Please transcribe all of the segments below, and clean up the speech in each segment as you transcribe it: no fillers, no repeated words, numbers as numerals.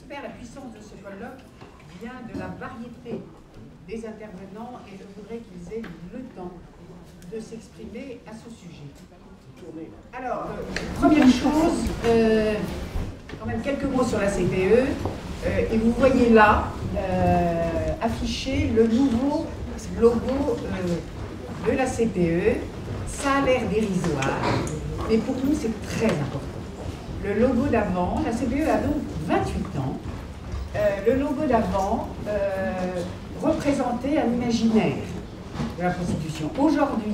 j'espère, la puissance de ce colloque vient de la variété des intervenants et je voudrais qu'ils aient le temps de s'exprimer à ce sujet. Alors, première chose, quand même quelques mots sur la CPE. Et vous voyez là affiché le nouveau logo de la CPE. Ça a l'air dérisoire, mais pour nous c'est très important. Le logo d'avant, la CPE a donc 28 ans. Le logo d'avant représentait un imaginaire de la prostitution. Aujourd'hui,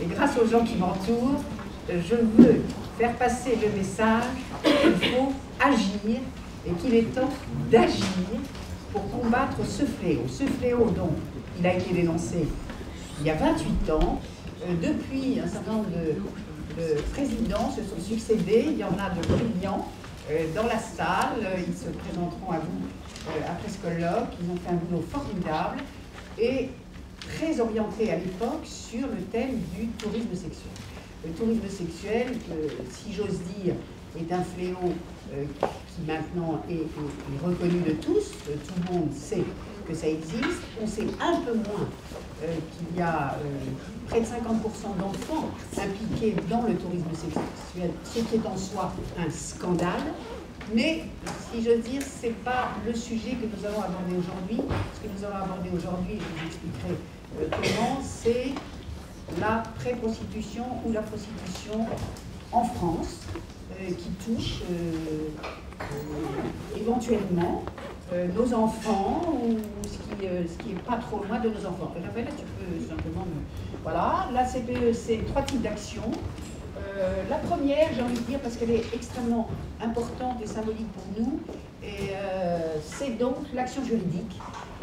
et grâce aux gens qui m'entourent, je veux faire passer le message qu'il faut agir et qu'il est temps d'agir pour combattre ce fléau. Ce fléau, donc, il a été dénoncé il y a 28 ans. Depuis, un certain nombre de présidents se sont succédés. Il y en a de brillants dans la salle. Ils se présenteront à vous après ce colloque. Ils ont fait un boulot formidable et très orienté à l'époque sur le thème du tourisme sexuel. Le tourisme sexuel, si j'ose dire, est un fléau qui maintenant est reconnu de tous. Tout le monde sait que ça existe. On sait un peu moins qu'il y a près de 50% d'enfants impliqués dans le tourisme sexuel, ce qui est en soi un scandale. Mais, si j'ose dire, ce n'est pas le sujet que nous allons aborder aujourd'hui. Ce que nous allons aborder aujourd'hui, je vous expliquerai comment, c'est la pré-prostitution ou la prostitution en France, qui touche éventuellement nos enfants ou ce qui est pas trop loin de nos enfants. Raphaël, tu peux simplement Voilà, la CPE, c'est 3 types d'actions. La première, j'ai envie de dire, parce qu'elle est extrêmement importante et symbolique pour nous, c'est donc l'action juridique,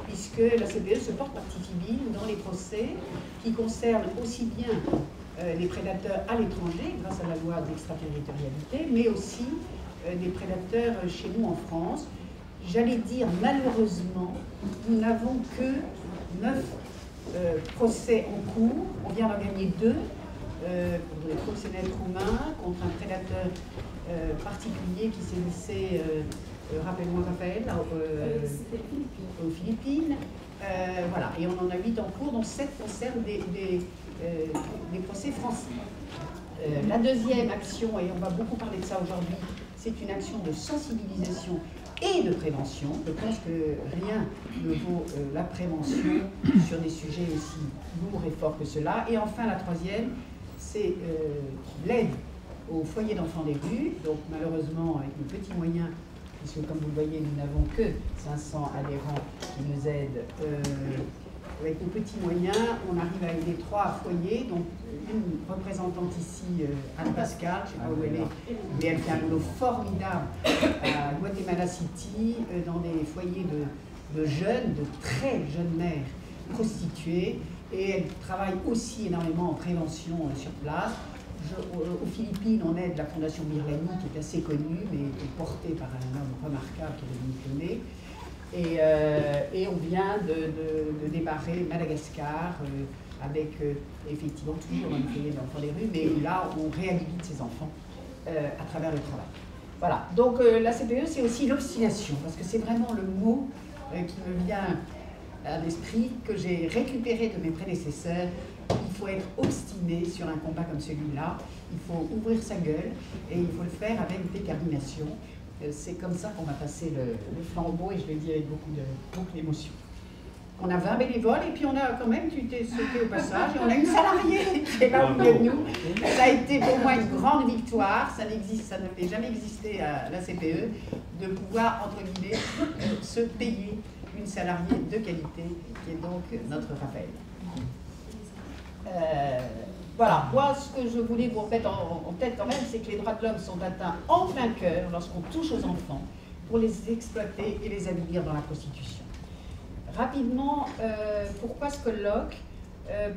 puisque la CPE se porte partie civile dans les procès qui concernent aussi bien les prédateurs à l'étranger, grâce à la loi d'extraterritorialité, mais aussi des prédateurs chez nous en France. J'allais dire, malheureusement, nous n'avons que 9 procès en cours. On vient d'en gagner 2 pour des proxénètes roumains contre un prédateur particulier qui sévissait, rappelle-moi Raphaël, aux Philippines. Voilà, et on en a 8 en cours, dont 7 concernent des procès français. La deuxième action, et on va beaucoup parler de ça aujourd'hui, c'est une action de sensibilisation et de prévention. Je pense que rien ne vaut la prévention sur des sujets aussi lourds et forts que cela. Et enfin, la troisième, c'est l'aide aux foyers d'enfants des rues. Donc malheureusement, avec nos petits moyens, puisque comme vous le voyez, nous n'avons que 500 adhérents qui nous aident, avec nos petits moyens, on arrive à aider 3 foyers, donc une représentante ici, Anne Pascal, je ne sais pas où elle est, mais elle fait un boulot formidable à Guatemala City, dans des foyers de jeunes, de très jeunes mères prostituées, et elle travaille aussi énormément en prévention sur place. Aux Philippines, on aide la Fondation Mirlani, qui est assez connue, mais qui est portée par un homme remarquable qui est devenu cloné. Et on vient de démarrer Madagascar avec effectivement toujours un foyer d'enfants des rues, mais là on réhabilite ces enfants à travers le travail. Voilà, donc la CPE c'est aussi l'obstination, parce que c'est vraiment le mot qui me vient à l'esprit, que j'ai récupéré de mes prédécesseurs. Il faut être obstiné sur un combat comme celui-là, il faut ouvrir sa gueule et il faut le faire avec détermination. C'est comme ça qu'on va passer le flambeau, et je le dis avec beaucoup d'émotion. On a 20 bénévoles et puis on a quand même, tu t'es sauté au passage, et on a une salariée qui est là au milieu de nous. Ça a été pour moi une grande victoire, ça n'avait jamais existé à la CPE, de pouvoir, entre guillemets, se payer une salariée de qualité, qui est donc notre Raphaël. Voilà, moi ce que je voulais vous remettre en tête quand même, c'est que les droits de l'homme sont atteints en plein cœur lorsqu'on touche aux enfants pour les exploiter et les avilir dans la prostitution. Rapidement, pourquoi ce colloque?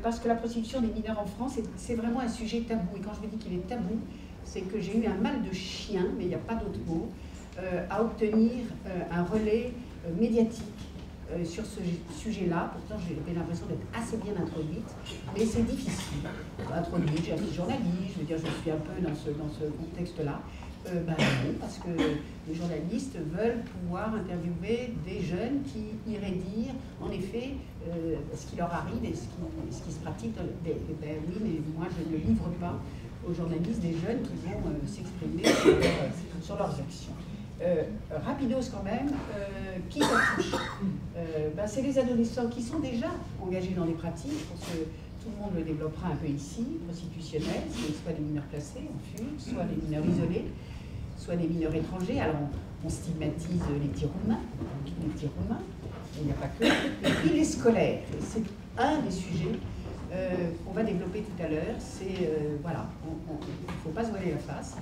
Parce que la prostitution des mineurs en France, c'est vraiment un sujet tabou. Et quand je vous dis qu'il est tabou, c'est que j'ai eu un mal de chien, mais il n'y a pas d'autre mot, à obtenir un relais médiatique sur ce sujet-là. Pourtant, j'ai l'impression d'être assez bien introduite, mais c'est difficile. Introduite, j'ai appris journaliste, je veux dire, je suis un peu dans ce contexte-là. Non, parce que les journalistes veulent pouvoir interviewer des jeunes qui iraient dire, en effet, ce qui leur arrive et ce qui se pratique. Oui, mais moi je ne livre pas aux journalistes des jeunes qui vont s'exprimer sur leurs actions. Rapidos quand même, qui ça touche? C'est les adolescents qui sont déjà engagés dans des pratiques. Je pense que tout le monde le développera un peu ici, prostitutionnelles, soit des mineurs placés en fugue, soit des mineurs isolés, soit des mineurs étrangers. Alors on stigmatise les petits Roumains, mais il n'y a pas que. Et puis les scolaires, c'est un des sujets qu'on va développer tout à l'heure. C'est, voilà, il ne faut pas se voiler la face.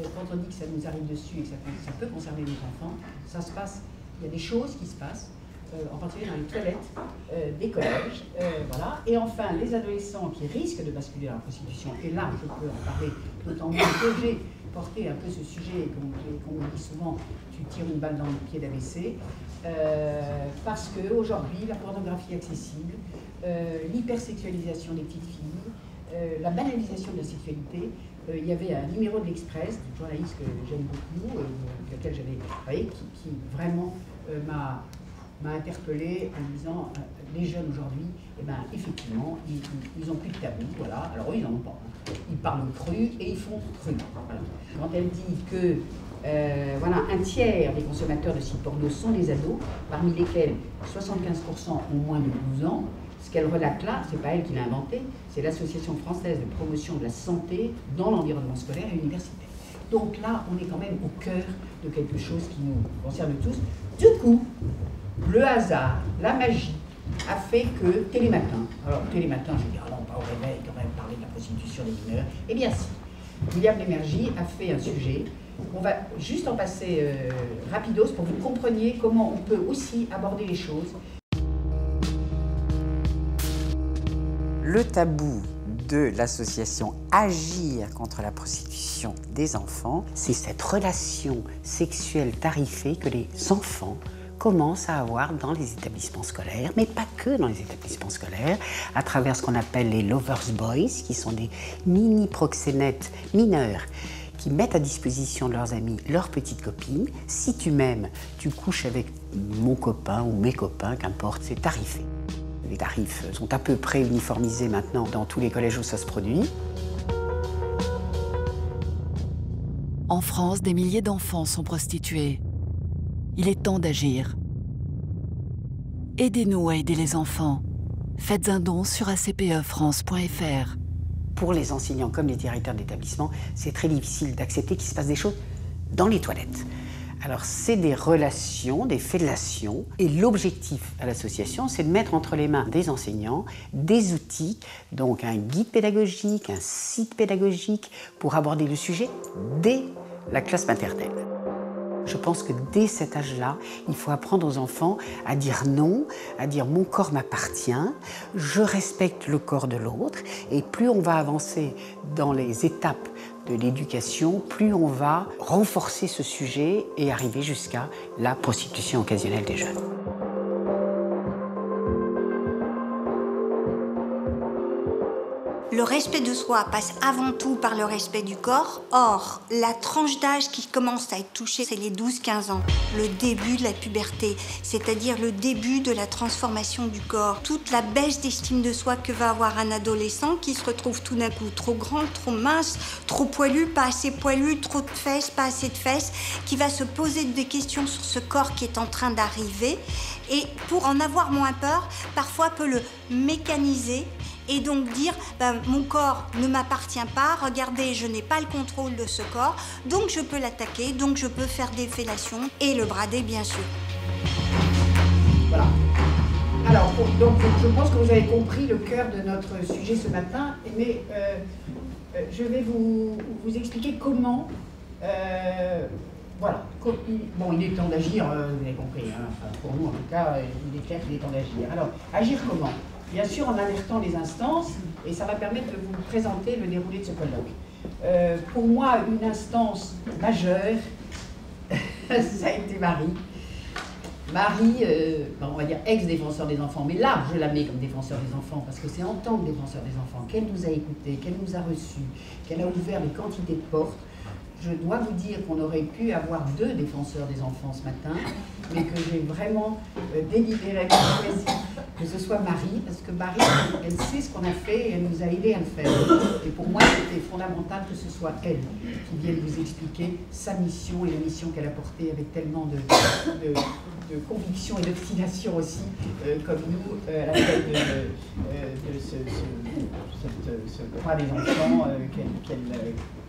Quand on dit que ça nous arrive dessus et que ça peut concerner nos enfants, ça se passe, il y a des choses qui se passent, en particulier dans les toilettes des collèges, voilà. Et enfin, les adolescents qui risquent de basculer dans la prostitution, et là, je peux en parler, d'autant moins que j'ai porté un peu ce sujet, qu'on me dit souvent, tu tires une balle dans le pied d'AVC, parce qu'aujourd'hui, la pornographie accessible, l'hypersexualisation des petites filles, la banalisation de la sexualité. Il y avait un numéro de l'Express, un journaliste que j'aime beaucoup, avec lequel j'avais travaillé, qui vraiment m'a interpellée en disant les jeunes aujourd'hui, effectivement, ils n'ont plus de tabou, voilà. Alors eux, ils n'en ont pas. Ils parlent cru et ils font cru. Voilà. Quand elle dit que voilà, un tiers des consommateurs de sites porno sont des ados, parmi lesquels 75% ont moins de 12 ans, ce qu'elle relate là, c'est pas elle qui l'a inventé, c'est l'Association française de promotion de la santé dans l'environnement scolaire et universitaire. Donc là, on est quand même au cœur de quelque chose qui nous concerne tous. Du coup, le hasard, la magie, a fait que Télématin, alors Télématin, je vais dire, non, pas au réveil, quand même, parler de la prostitution des mineurs, eh bien si, William Lémergie a fait un sujet, on va juste en passer rapidos pour que vous compreniez comment on peut aussi aborder les choses. Le tabou de l'association Agir contre la prostitution des enfants, c'est cette relation sexuelle tarifée que les enfants commencent à avoir dans les établissements scolaires, mais pas que dans les établissements scolaires, à travers ce qu'on appelle les lovers boys, qui sont des mini-proxénètes mineurs qui mettent à disposition de leurs amis leurs petites copines. Si tu m'aimes, tu couches avec mon copain ou mes copains, qu'importe, c'est tarifé. Les tarifs sont à peu près uniformisés maintenant dans tous les collèges où ça se produit. En France, des milliers d'enfants sont prostitués. Il est temps d'agir. Aidez-nous à aider les enfants. Faites un don sur acpefrance.fr. Pour les enseignants comme les directeurs d'établissement, c'est très difficile d'accepter qu'il se passe des choses dans les toilettes. Alors c'est des relations, des fellations, et l'objectif à l'association, c'est de mettre entre les mains des enseignants des outils, donc un guide pédagogique, un site pédagogique, pour aborder le sujet dès la classe maternelle. Je pense que dès cet âge-là, il faut apprendre aux enfants à dire non, à dire mon corps m'appartient, je respecte le corps de l'autre, et plus on va avancer dans les étapes de l'éducation, plus on va renforcer ce sujet et arriver jusqu'à la prostitution occasionnelle des jeunes. Le respect de soi passe avant tout par le respect du corps. Or, la tranche d'âge qui commence à être touchée, c'est les 12-15 ans. Le début de la puberté, c'est-à-dire le début de la transformation du corps. Toute la baisse d'estime de soi que va avoir un adolescent qui se retrouve tout d'un coup trop grand, trop mince, trop poilu, pas assez poilu, trop de fesses, pas assez de fesses, qui va se poser des questions sur ce corps qui est en train d'arriver. Et pour en avoir moins peur, parfois peut le mécaniser et donc dire mon corps ne m'appartient pas, regardez, je n'ai pas le contrôle de ce corps, donc je peux l'attaquer, donc je peux faire des fellations et le brader bien sûr. Voilà. Alors, donc, je pense que vous avez compris le cœur de notre sujet ce matin, mais je vais vous expliquer comment, voilà, bon, il est temps d'agir, vous avez compris, hein, enfin, pour nous en tout cas, il est clair qu'il est temps d'agir. Alors, agir comment? Bien sûr, en alertant les instances, et ça va permettre de vous présenter le déroulé de ce colloque. Pour moi, une instance majeure, ça a été Marie. Marie, on va dire ex-défenseur des enfants, mais là, je la mets comme défenseur des enfants, parce que c'est en tant que défenseur des enfants qu'elle nous a écoutés, qu'elle nous a reçus, qu'elle a ouvert des quantités de portes. Je dois vous dire qu'on aurait pu avoir 2 défenseurs des enfants ce matin, mais que j'ai vraiment délibérément choisi que ce soit Marie, parce que Marie, elle sait ce qu'on a fait et elle nous a aidés à le faire. Et pour moi, c'était fondamental que ce soit elle qui vienne vous expliquer sa mission et la mission qu'elle a portée avec tellement de conviction et d'obstination aussi, comme nous, à la tête de ce droit des enfants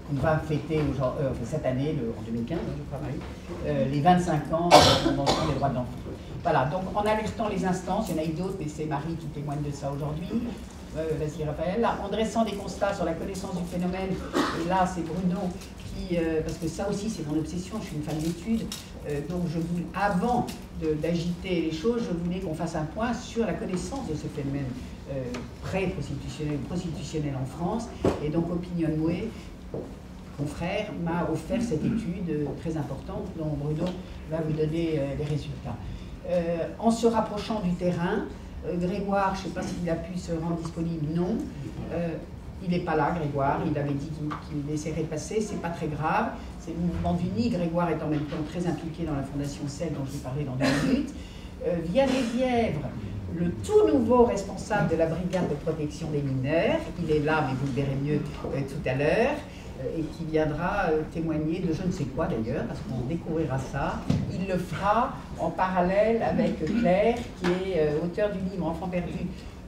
qu'on va fêter cette année, en 2015, je crois, Marie, les 25 ans de la Convention des droits de l'enfant. Voilà, donc en alertant les instances, il y en a eu d'autres, mais c'est Marie qui témoigne de ça aujourd'hui. Vas-y Raphaël. Là, en dressant des constats sur la connaissance du phénomène, et là c'est Bruno qui, parce que ça aussi c'est mon obsession, je suis une femme d'études, donc avant d'agiter les choses, je voulais qu'on fasse un point sur la connaissance de ce phénomène pré-prostitutionnel, prostitutionnel en France, et donc Opinionway, mon frère, m'a offert cette étude très importante dont Bruno va vous donner les résultats. En se rapprochant du terrain, Grégoire, je ne sais pas s'il a pu se rendre disponible, non. Il n'est pas là, Grégoire, il avait dit qu'il laisserait passer, c'est pas très grave. C'est le mouvement d'Uni, Grégoire est en même temps très impliqué dans la Fondation CEL dont je vais parler dans 2 minutes. Vianney Vièvre, le tout nouveau responsable de la brigade de protection des mineurs, il est là, mais vous le verrez mieux tout à l'heure, et qui viendra témoigner de je ne sais quoi d'ailleurs, parce qu'on découvrira ça. Il le fera en parallèle avec Claire, qui est auteur du livre Enfants perdus,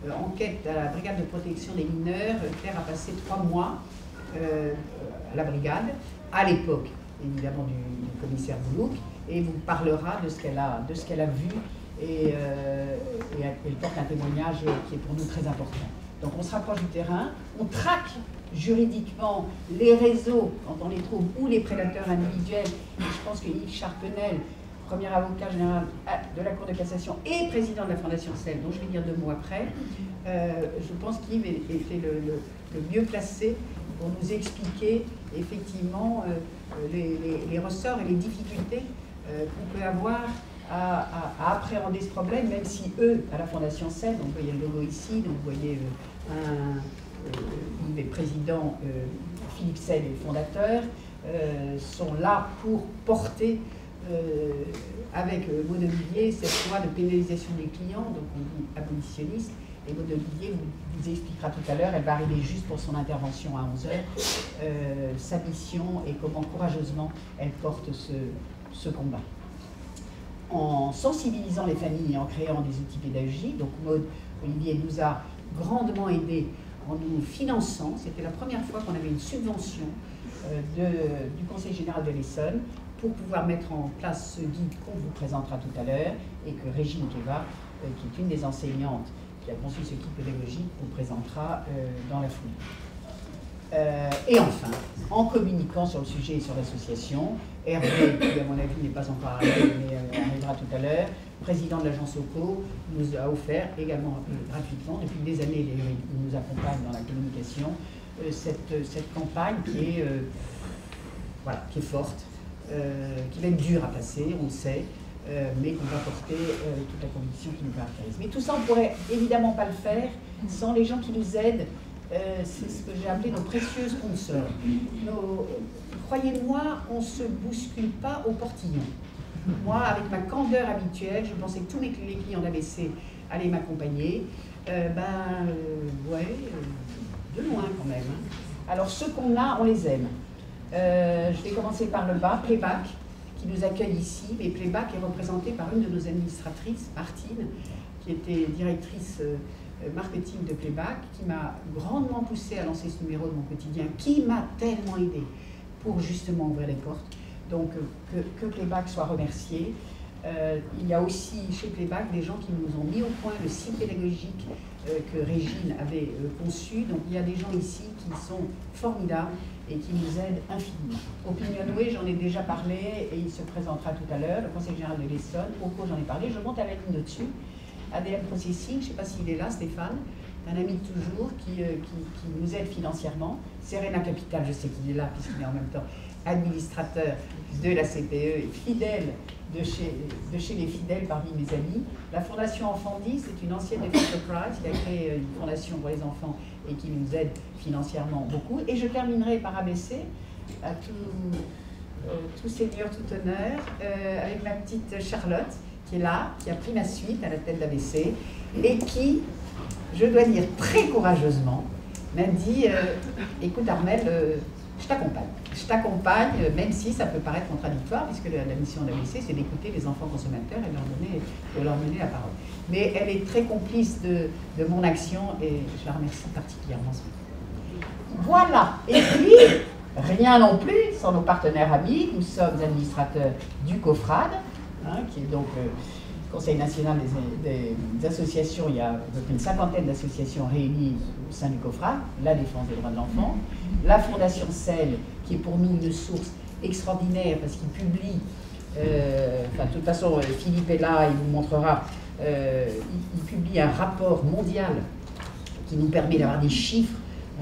enquête à la brigade de protection des mineurs. Claire a passé 3 mois à la brigade, à l'époque évidemment du commissaire Boulouk, et vous parlera de ce qu'elle a vu, et elle porte un témoignage qui est pour nous très important. Donc on se rapproche du terrain, on traque juridiquement les réseaux quand on les trouve, ou les prédateurs individuels. Et je pense que Yves Charpenel, premier avocat général de la Cour de cassation et président de la Fondation CEL, dont je vais dire 2 mots après, je pense qu'Yves était le mieux placé pour nous expliquer effectivement les ressorts et les difficultés qu'on peut avoir à appréhender ce problème, même si eux, à la Fondation CEL, donc vous voyez le logo ici, donc vous voyez Yves est président, Philippe CEL est le fondateur, sont là pour porter avec Maud Olivier cette loi de pénalisation des clients, donc on dit abolitionniste, et Maud Olivier vous expliquera tout à l'heure, elle va arriver juste pour son intervention à 11h, sa mission et comment courageusement elle porte ce combat. En sensibilisant les familles et en créant des outils pédagogiques, donc Maud Olivier nous a grandement aidés en nous finançant. C'était la première fois qu'on avait une subvention du Conseil général de l'Essonne pour pouvoir mettre en place ce guide qu'on vous présentera tout à l'heure et que Régine Keva, qui est une des enseignantes qui a conçu ce guide pédagogique, vous présentera dans la foulée. Et enfin, en communiquant sur le sujet et sur l'association, Hervé, qui à mon avis n'est pas encore arrivé, mais arrivera tout à l'heure, président de l'agence OCO, nous a offert également gratuitement, depuis des années, il nous accompagne dans la communication, cette campagne qui est forte, qui va être dure à passer, on le sait, mais qu'on va porter toute la conviction qui nous caractérise. Mais tout ça, on ne pourrait évidemment pas le faire sans les gens qui nous aident. C'est ce que j'ai appelé nos précieux sponsors. Croyez-moi, on ne se bouscule pas au portillon. Moi, avec ma candeur habituelle, je pensais que tous les clients d'ABC allaient m'accompagner. De loin quand même. Alors ceux qu'on a, on les aime. Je vais commencer par le bas, Playback, qui nous accueille ici. Mais Playback est représenté par une de nos administratrices, Martine, qui était directrice marketing de Playback, qui m'a grandement poussé à lancer ce numéro de mon quotidien, qui m'a tellement aidé pour justement ouvrir les portes. Donc que Playback soit remercié. Il y a aussi chez Playback des gens qui nous ont mis au point le site pédagogique que Régine avait conçu. Donc il y a des gens ici qui sont formidables et qui nous aident infiniment. Opinionway, j'en ai déjà parlé et il se présentera tout à l'heure. Le Conseil général de l'Essonne, OCO, j'en ai parlé. Je monte à la ligne au-dessus. ADM Processing, je ne sais pas s'il est là, Stéphane, un ami de toujours qui nous aide financièrement. Serena Capital, je sais qu'il est là puisqu'il est en même temps administrateur de la CPE et fidèle de chez les fidèles parmi mes amis. La Fondation Enfant 10, c'est une ancienne de Fisher Price qui a créé une fondation pour les enfants et qui nous aide financièrement beaucoup. Et je terminerai par ABC. à tout seigneur, tout honneur, avec ma petite Charlotte, qui est là, qui a pris ma suite à la tête d'ABC, et qui, je dois dire très courageusement, m'a dit écoute Armelle, je t'accompagne, même si ça peut paraître contradictoire, puisque la mission d'ABC, c'est d'écouter les enfants consommateurs et de leur donner la parole. Mais elle est très complice de mon action et je la remercie particulièrement. Voilà. Et puis, rien non plus sans nos partenaires amis. Nous sommes administrateurs du COFRAD, qui est donc le Conseil national des associations. Il y a à peu près une cinquantaine d'associations réunies au sein du COFRAD, la défense des droits de l'enfant. La Fondation CEL, qui est pour nous une source extraordinaire parce qu'il publie, de toute façon Philippe est là, il vous montrera, il publie un rapport mondial qui nous permet d'avoir des chiffres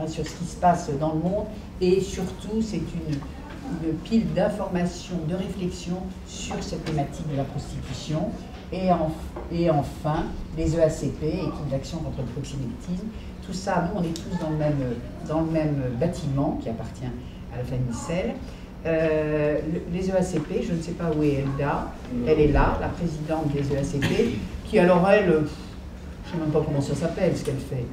sur ce qui se passe dans le monde, et surtout c'est une pile d'informations, de réflexions sur cette thématique de la prostitution. Et enfin, les EACP, équipe d'action contre le proxénétisme. Tout ça, nous on est tous dans le même bâtiment qui appartient à la famille CEL. Les EACP, je ne sais pas où est Elda, elle est là, la présidente des EACP, qui alors elle, je ne sais même pas comment ça s'appelle ce qu'elle fait.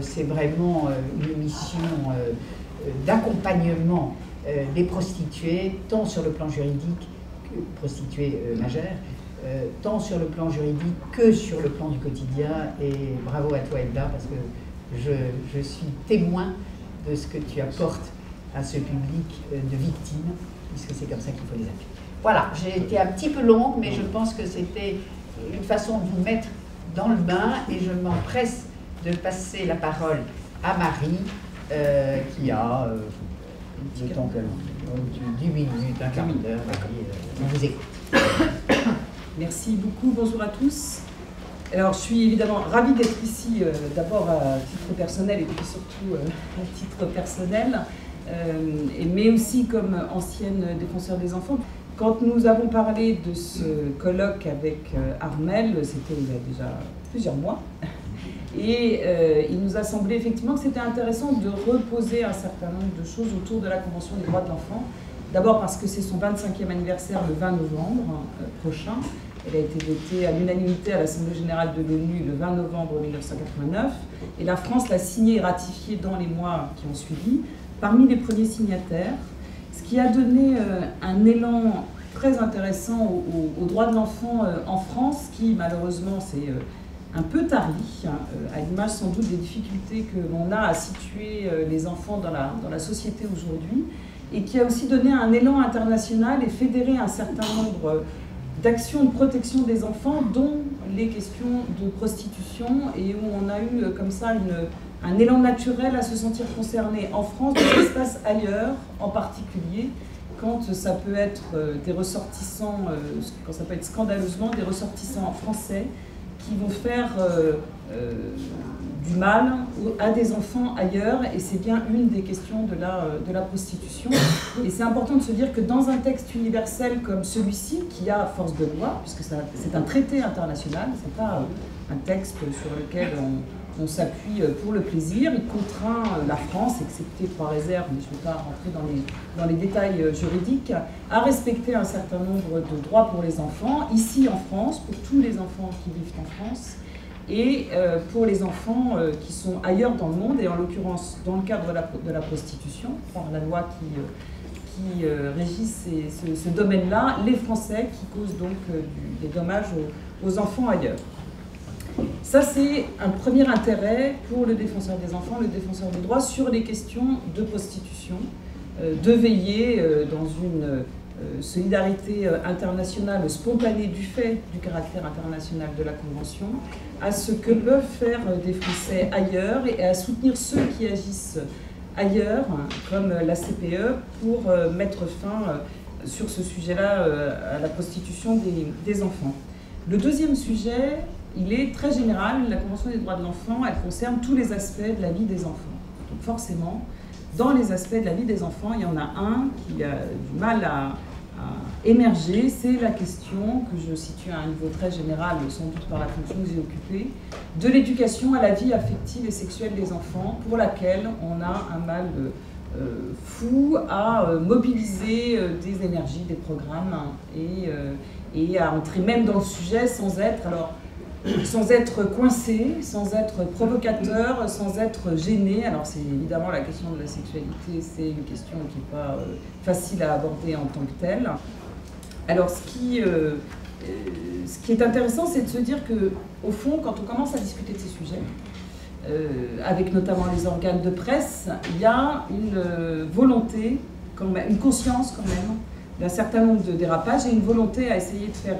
C'est vraiment une mission d'accompagnement des prostituées, tant sur le plan juridique, prostituées majeures, tant sur le plan juridique que sur le plan du quotidien. Et bravo à toi Elda, parce que je suis témoin de ce que tu apportes à ce public de victimes, puisque c'est comme ça qu'il faut les appeler. Voilà, j'ai été un petit peu longue, mais je pense que c'était une façon de vous mettre dans le bain, et je m'empresse de passer la parole à Marie, qui a le temps que 10 minutes, un quart d'heure, on vous écoute. Merci beaucoup, bonjour à tous. Alors, je suis évidemment ravie d'être ici, d'abord à titre personnel et puis surtout à titre personnel, mais aussi comme ancienne défenseur des enfants. Quand nous avons parlé de ce colloque avec Armelle, c'était il y a déjà plusieurs mois, et il nous a semblé effectivement que c'était intéressant de reposer un certain nombre de choses autour de la Convention des droits de l'enfant. D'abord parce que c'est son 25e anniversaire le 20 novembre prochain. Elle a été votée à l'unanimité à l'Assemblée générale de l'ONU le 20 novembre 1989. Et la France l'a signée et ratifiée dans les mois qui ont suivi, parmi les premiers signataires, ce qui a donné un élan très intéressant aux droits de l'enfant en France, qui malheureusement s'est un peu tari, à l'image sans doute des difficultés que l'on a à situer les enfants dans la société aujourd'hui, et qui a aussi donné un élan international et fédéré un certain nombre d'actions de protection des enfants, dont les questions de prostitution, et où on a eu comme ça un élan naturel à se sentir concerné en France de ce qui se passe ailleurs, en particulier quand ça peut être des ressortissants, quand ça peut être scandaleusement des ressortissants français qui vont faire du mal à des enfants ailleurs, et c'est bien une des questions de la prostitution. Et c'est important de se dire que dans un texte universel comme celui-ci, qui a force de loi, puisque c'est un traité international, c'est pas un texte sur lequel on s'appuie pour le plaisir, il contraint la France, excepté 3 réserves, mais je ne vais pas rentrer dans les détails juridiques, à respecter un certain nombre de droits pour les enfants, ici en France, pour tous les enfants qui vivent en France, et pour les enfants qui sont ailleurs dans le monde, et en l'occurrence dans le cadre de la prostitution, par la loi qui régit ce domaine-là, les Français qui causent donc des dommages aux enfants ailleurs. Ça, c'est un premier intérêt pour le défenseur des enfants, le défenseur des droits, sur les questions de prostitution, de veiller dans une solidarité internationale spontanée du fait du caractère international de la Convention, à ce que peuvent faire des Français ailleurs et à soutenir ceux qui agissent ailleurs, comme la CPE, pour mettre fin sur ce sujet-là à la prostitution des enfants. Le deuxième sujet, il est très général. La Convention des droits de l'enfant, elle concerne tous les aspects de la vie des enfants. Donc forcément, dans les aspects de la vie des enfants, il y en a un qui a du mal à émerger, c'est la question que je situe à un niveau très général, sans doute par la fonction que j'ai occupée, de l'éducation à la vie affective et sexuelle des enfants, pour laquelle on a un mal fou à mobiliser des énergies, des programmes et à entrer même dans le sujet sans être coincé, sans être provocateur, sans être gêné. Alors c'est évidemment la question de la sexualité, c'est une question qui n'est pas facile à aborder en tant que telle. Alors ce qui est intéressant, c'est de se dire que, au fond, quand on commence à discuter de ces sujets, avec notamment les organes de presse, il y a une volonté, quand même, une conscience quand même, d'un certain nombre de dérapages et une volonté à essayer de faire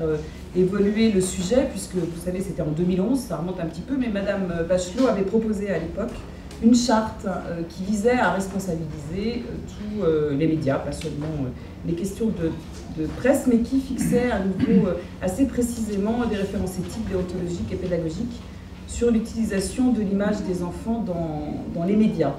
évoluer le sujet, puisque vous savez, c'était en 2011, ça remonte un petit peu, mais Madame Bachelot avait proposé à l'époque une charte qui visait à responsabiliser tous les médias, pas seulement les questions de presse, mais qui fixait à nouveau assez précisément des références éthiques, déontologiques et pédagogiques sur l'utilisation de l'image des enfants dans les médias.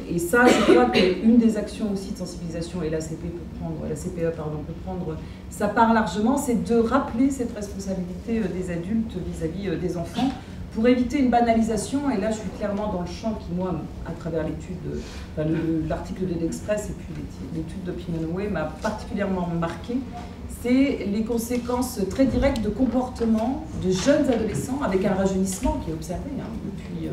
Et ça, je crois qu'une des actions aussi de sensibilisation, et la CPE peut prendre sa part largement, c'est de rappeler cette responsabilité des adultes vis-à-vis des enfants pour éviter une banalisation. Et là, je suis clairement dans le champ qui, moi, à travers l'article de l'Express et puis l'étude d'Opinionway m'a particulièrement marqué, c'est les conséquences très directes de comportements de jeunes adolescents avec un rajeunissement qui est observé depuis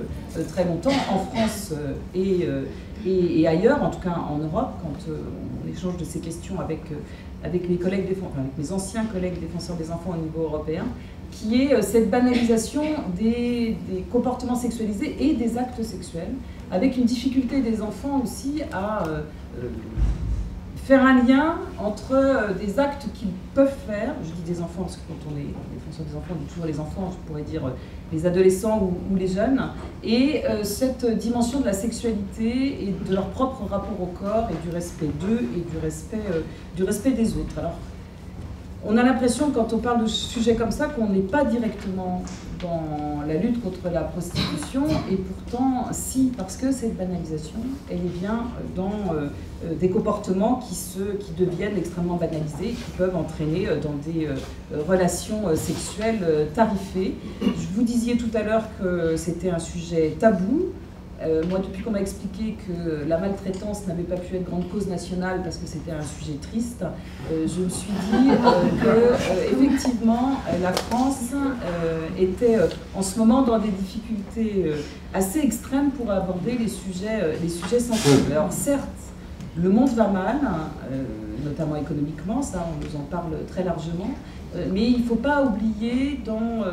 très longtemps en France et ailleurs, en tout cas en Europe, quand on échange de ces questions avec mes collègues avec mes anciens collègues défenseurs des enfants au niveau européen, qui est cette banalisation des comportements sexualisés et des actes sexuels, avec une difficulté des enfants aussi à faire un lien entre des actes qu'ils peuvent faire, je dis des enfants parce que quand on est défenseur des enfants, on dit toujours les enfants, je pourrais dire les adolescents ou les jeunes, et cette dimension de la sexualité et de leur propre rapport au corps et du respect d'eux et du respect des autres. Alors, on a l'impression, quand on parle de sujets comme ça, qu'on n'est pas directement dans la lutte contre la prostitution, et pourtant, si, parce que cette banalisation, elle est bien dans des comportements qui deviennent extrêmement banalisés, qui peuvent entraîner dans des relations sexuelles tarifées. Je vous disais tout à l'heure que c'était un sujet tabou. Moi, depuis qu'on m'a expliqué que la maltraitance n'avait pas pu être grande cause nationale parce que c'était un sujet triste, je me suis dit que effectivement la France était en ce moment dans des difficultés assez extrêmes pour aborder les sujets sensibles. Alors certes, le monde va mal, notamment économiquement, ça on nous en parle très largement, mais il ne faut pas oublier dans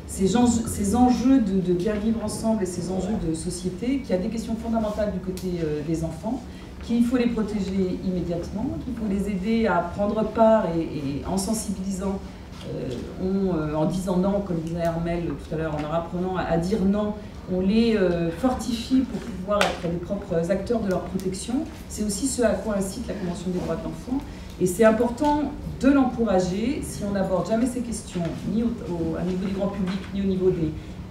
ces enjeux de bien vivre ensemble et ces enjeux de société qu'il y a des questions fondamentales du côté des enfants, qu'il faut les protéger immédiatement, qu'il faut les aider à prendre part et en sensibilisant, en disant non, comme disait Hermel tout à l'heure, en leur apprenant à dire non, on les fortifie pour pouvoir être les propres acteurs de leur protection. C'est aussi ce à quoi incite la Convention des droits de l'enfant. Et c'est important de l'encourager. Si on n'aborde jamais ces questions, ni à niveau du grand public, ni au niveau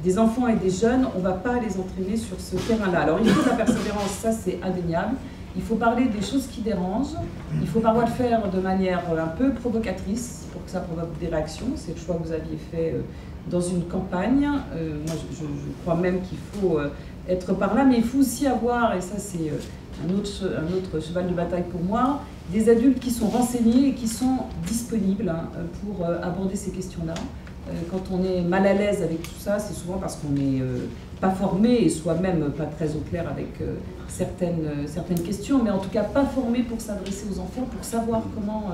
des enfants et des jeunes, on ne va pas les entraîner sur ce terrain-là. Alors il faut de la persévérance, ça c'est indéniable. Il faut parler des choses qui dérangent. Il faut parfois le faire de manière un peu provocatrice pour que ça provoque des réactions. C'est le choix que vous aviez fait dans une campagne. Moi, je crois même qu'il faut être par là, mais il faut aussi avoir, et ça c'est un autre cheval de bataille pour moi, des adultes qui sont renseignés et qui sont disponibles pour aborder ces questions-là. Quand on est mal à l'aise avec tout ça, c'est souvent parce qu'on n'est pas formé et soi-même pas très au clair avec certaines questions, mais en tout cas pas formé pour s'adresser aux enfants, pour savoir comment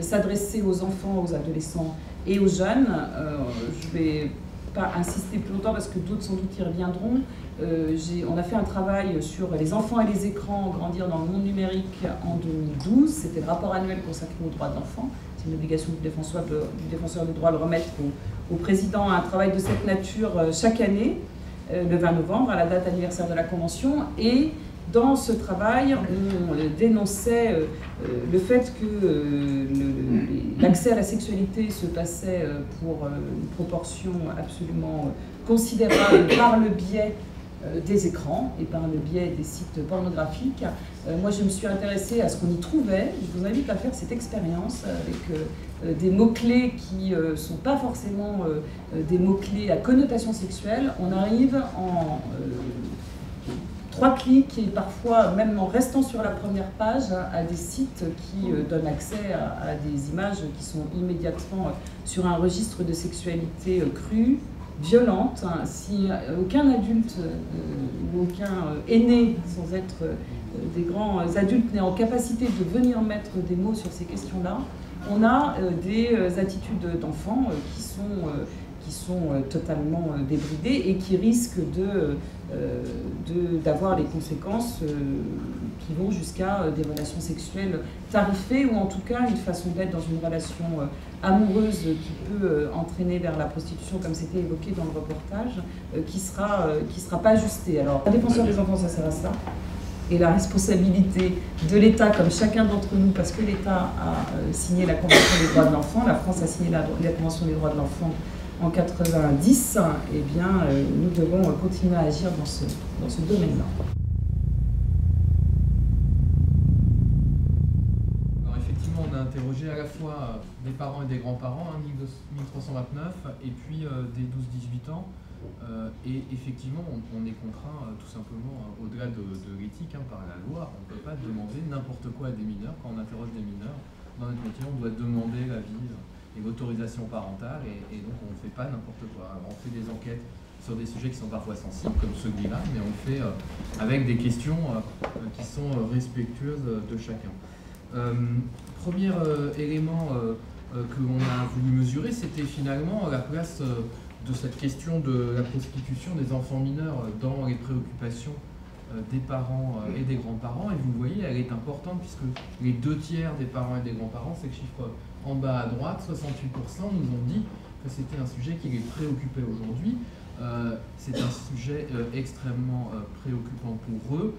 s'adresser aux enfants, aux adolescents et aux jeunes. Je ne vais pas insister plus longtemps parce que d'autres sans doute y reviendront. On a fait un travail sur les enfants et les écrans, grandir dans le monde numérique en 2012. C'était le rapport annuel consacré aux droits de l'enfant. C'est une obligation du défenseur des droits de remettre au président un travail de cette nature chaque année, le 20 novembre, à la date anniversaire de la Convention. Et dans ce travail, on dénonçait le fait que l'accès à la sexualité se passait pour une proportion absolument considérable par le biais des écrans et par le biais des sites pornographiques. Moi, je me suis intéressée à ce qu'on y trouvait. Je vous invite à faire cette expérience avec des mots-clés qui ne sont pas forcément des mots-clés à connotation sexuelle. On arrive en 3 clics et parfois, même en restant sur la première page, à des sites qui donnent accès à des images qui sont immédiatement sur un registre de sexualité crue, violente. Si aucun adulte ou aucun aîné, sans être des grands adultes, n'est en capacité de venir mettre des mots sur ces questions-là, on a des attitudes d'enfants qui sont totalement débridées et qui risquent d'avoir les conséquences qui vont jusqu'à des relations sexuelles tarifées ou en tout cas une façon d'être dans une relation amoureuse qui peut entraîner vers la prostitution, comme c'était évoqué dans le reportage, qui sera pas ajustée. Alors, la défenseur des enfants, ça sert à ça. Et la responsabilité de l'État, comme chacun d'entre nous, parce que l'État a signé la Convention des droits de l'enfant, la France a signé la Convention des droits de l'enfant en 90, eh bien, nous devons continuer à agir dans ce domaine-là. Alors effectivement, on a interrogé à la fois des parents et des grands-parents, 1329, et puis des 12-18 ans. Et effectivement, on est contraint tout simplement, au-delà de l'éthique, par la loi. On ne peut pas demander n'importe quoi à des mineurs. Quand on interroge des mineurs, dans notre métier, on doit demander l'avis et l'autorisation parentale, et donc on ne fait pas n'importe quoi. Alors, on fait des enquêtes sur des sujets qui sont parfois sensibles, comme celui-là, mais on le fait avec des questions qui sont respectueuses de chacun. Premier élément que l'on a voulu mesurer, c'était finalement la place de cette question de la prostitution des enfants mineurs dans les préoccupations des parents et des grands-parents. Et vous le voyez, elle est importante puisque les 2/3 des parents et des grands-parents, c'est le chiffre en bas à droite, 68% nous ont dit que c'était un sujet qui les préoccupait aujourd'hui. C'est un sujet extrêmement préoccupant pour eux,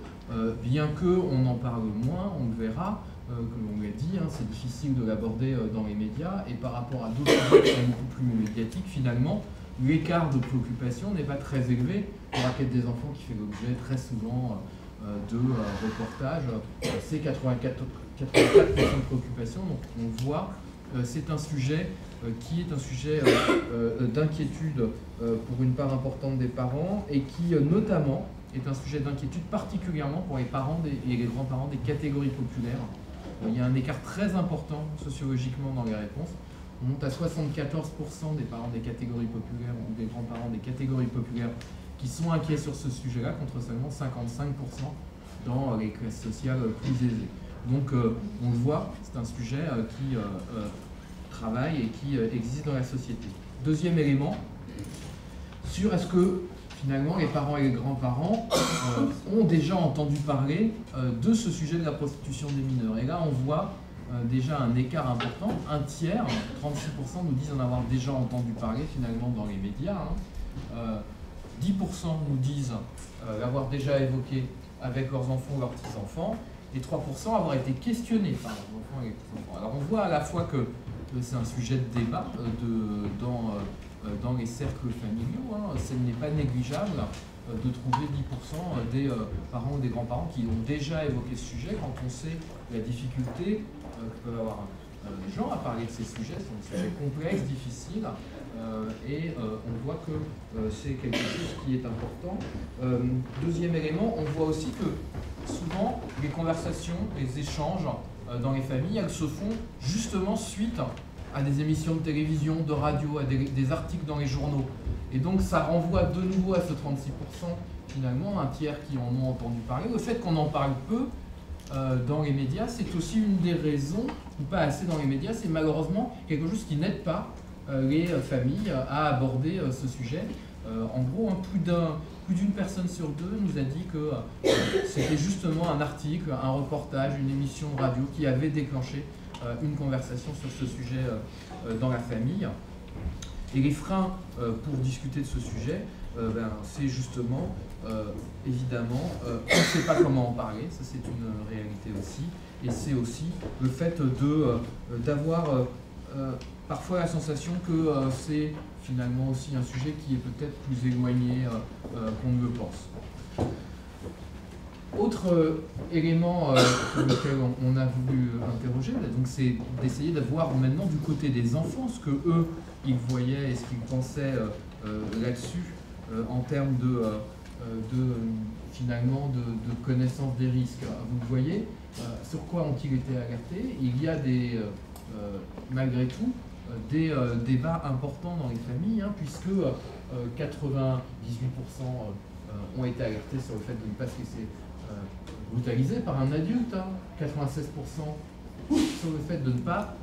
bien qu'on en parle moins, on le verra, comme on l'a dit, c'est difficile de l'aborder dans les médias, et par rapport à d'autres sujets qui sont beaucoup plus médiatiques, finalement, l'écart de préoccupation n'est pas très élevé pour la quête des enfants qui fait l'objet très souvent de reportages. C'est 84% de préoccupation, donc on voit, c'est un sujet qui est un sujet d'inquiétude pour une part importante des parents et qui notamment est un sujet d'inquiétude particulièrement pour les parents et les grands-parents des catégories populaires. Il y a un écart très important sociologiquement dans les réponses. On monte à 74% des parents des catégories populaires ou des grands-parents des catégories populaires qui sont inquiets sur ce sujet-là, contre seulement 55% dans les classes sociales plus aisées. Donc on le voit, c'est un sujet qui travaille et qui existe dans la société. Deuxième élément, sur est-ce que finalement les parents et les grands-parents ont déjà entendu parler de ce sujet de la prostitution des mineurs. Et là on voit déjà un écart important, 1/3, 36% nous disent en avoir déjà entendu parler finalement dans les médias, 10% nous disent l'avoir déjà évoqué avec leurs enfants ou leurs petits-enfants, et 3% avoir été questionnés par leurs enfants et les petits-enfants. Alors on voit à la fois que c'est un sujet de débat dans les cercles familiaux, ce n'est pas négligeable de trouver 10% des parents ou des grands-parents qui ont déjà évoqué ce sujet quand on sait la difficulté que peuvent avoir les gens à parler de ces sujets. C'est un sujet complexe, difficile, et on voit que c'est quelque chose qui est important. Deuxième élément, on voit aussi que souvent les conversations, les échanges dans les familles, elles se font justement suite à des émissions de télévision, de radio, à des articles dans les journaux. Et donc ça renvoie de nouveau à ce 36%, finalement, 1/3 qui en ont entendu parler. Le fait qu'on en parle peu dans les médias, c'est aussi une des raisons, ou pas assez dans les médias, c'est malheureusement quelque chose qui n'aide pas les familles à aborder ce sujet. En gros, plus d'une personne sur deux nous a dit que c'était justement un article, un reportage, une émission de radio qui avait déclenché une conversation sur ce sujet dans la famille. Et les freins pour discuter de ce sujet, c'est justement, évidemment, on ne sait pas comment en parler, ça c'est une réalité aussi, et c'est aussi le fait d'avoir parfois la sensation que c'est finalement aussi un sujet qui est peut-être plus éloigné qu'on ne le pense. Autre élément sur lequel on a voulu interroger, c'est d'essayer de voir maintenant du côté des enfants ce que eux ils voyaient et ce qu'ils pensaient là-dessus en termes de finalement de connaissance des risques. Vous le voyez, sur quoi ont-ils été alertés? Il y a malgré tout des débats importants dans les familles, hein, puisque 98% ont été alertés sur le fait de ne pas se laisser brutaliser par un adulte, hein, 96% sur le fait de ne pas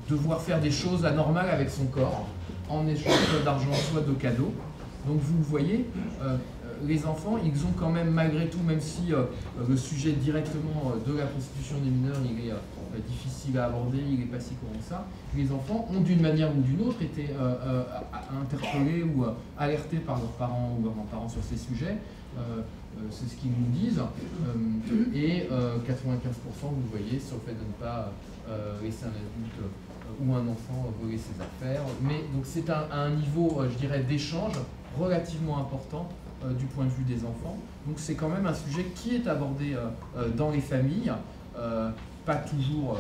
devoir faire des choses anormales avec son corps, en échange soit d'argent, soit de cadeaux. Donc vous le voyez, les enfants, ils ont quand même, malgré tout, même si le sujet directement de la prostitution des mineurs, il est difficile à aborder, il n'est pas si courant que ça, les enfants ont d'une manière ou d'une autre été interpellés ou alertés par leurs parents ou leurs grands-parents sur ces sujets. C'est ce qu'ils nous disent. Et 95%, vous le voyez, sur le fait de ne pas laisser un adulte ou un enfant voler ses affaires. Mais donc c'est un niveau, je dirais, d'échange relativement important du point de vue des enfants. Donc c'est quand même un sujet qui est abordé dans les familles, pas toujours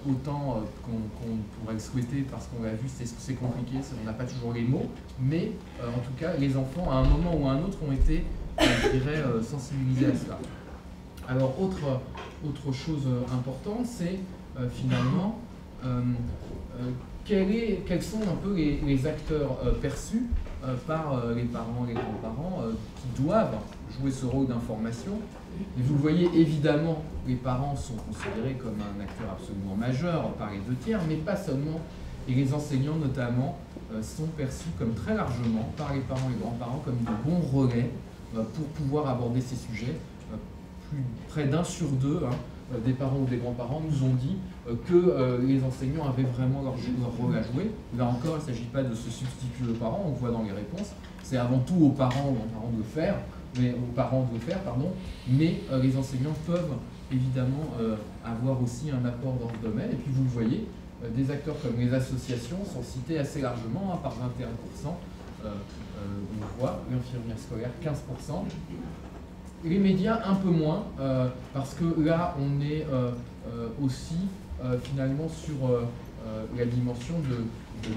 autant qu'on pourrait le souhaiter, parce qu'on l'a vu, c'est compliqué, on n'a pas toujours les mots, mais en tout cas les enfants à un moment ou à un autre ont été, je dirais, sensibilisés à cela. Alors autre chose importante, c'est finalement quels sont un peu les acteurs perçus par les parents, les grands-parents qui doivent jouer ce rôle d'information. Et vous le voyez, évidemment, les parents sont considérés comme un acteur absolument majeur par les deux tiers, mais pas seulement. Et les enseignants, notamment, sont perçus comme très largement par les parents et les grands-parents comme de bons relais pour pouvoir aborder ces sujets. Près d'un sur deux, hein, des parents ou des grands-parents nous ont dit que les enseignants avaient vraiment leur rôle à jouer. Là encore, il ne s'agit pas de se substituer aux parents, on le voit dans les réponses. C'est avant tout aux parents ou aux grands-parents de le faire, mais les enseignants peuvent évidemment avoir aussi un apport dans ce domaine. Et puis vous le voyez, des acteurs comme les associations sont cités assez largement, hein, par 21%. On voit l'infirmière scolaire, 15%. Les médias, un peu moins, parce que là, on est aussi finalement sur la dimension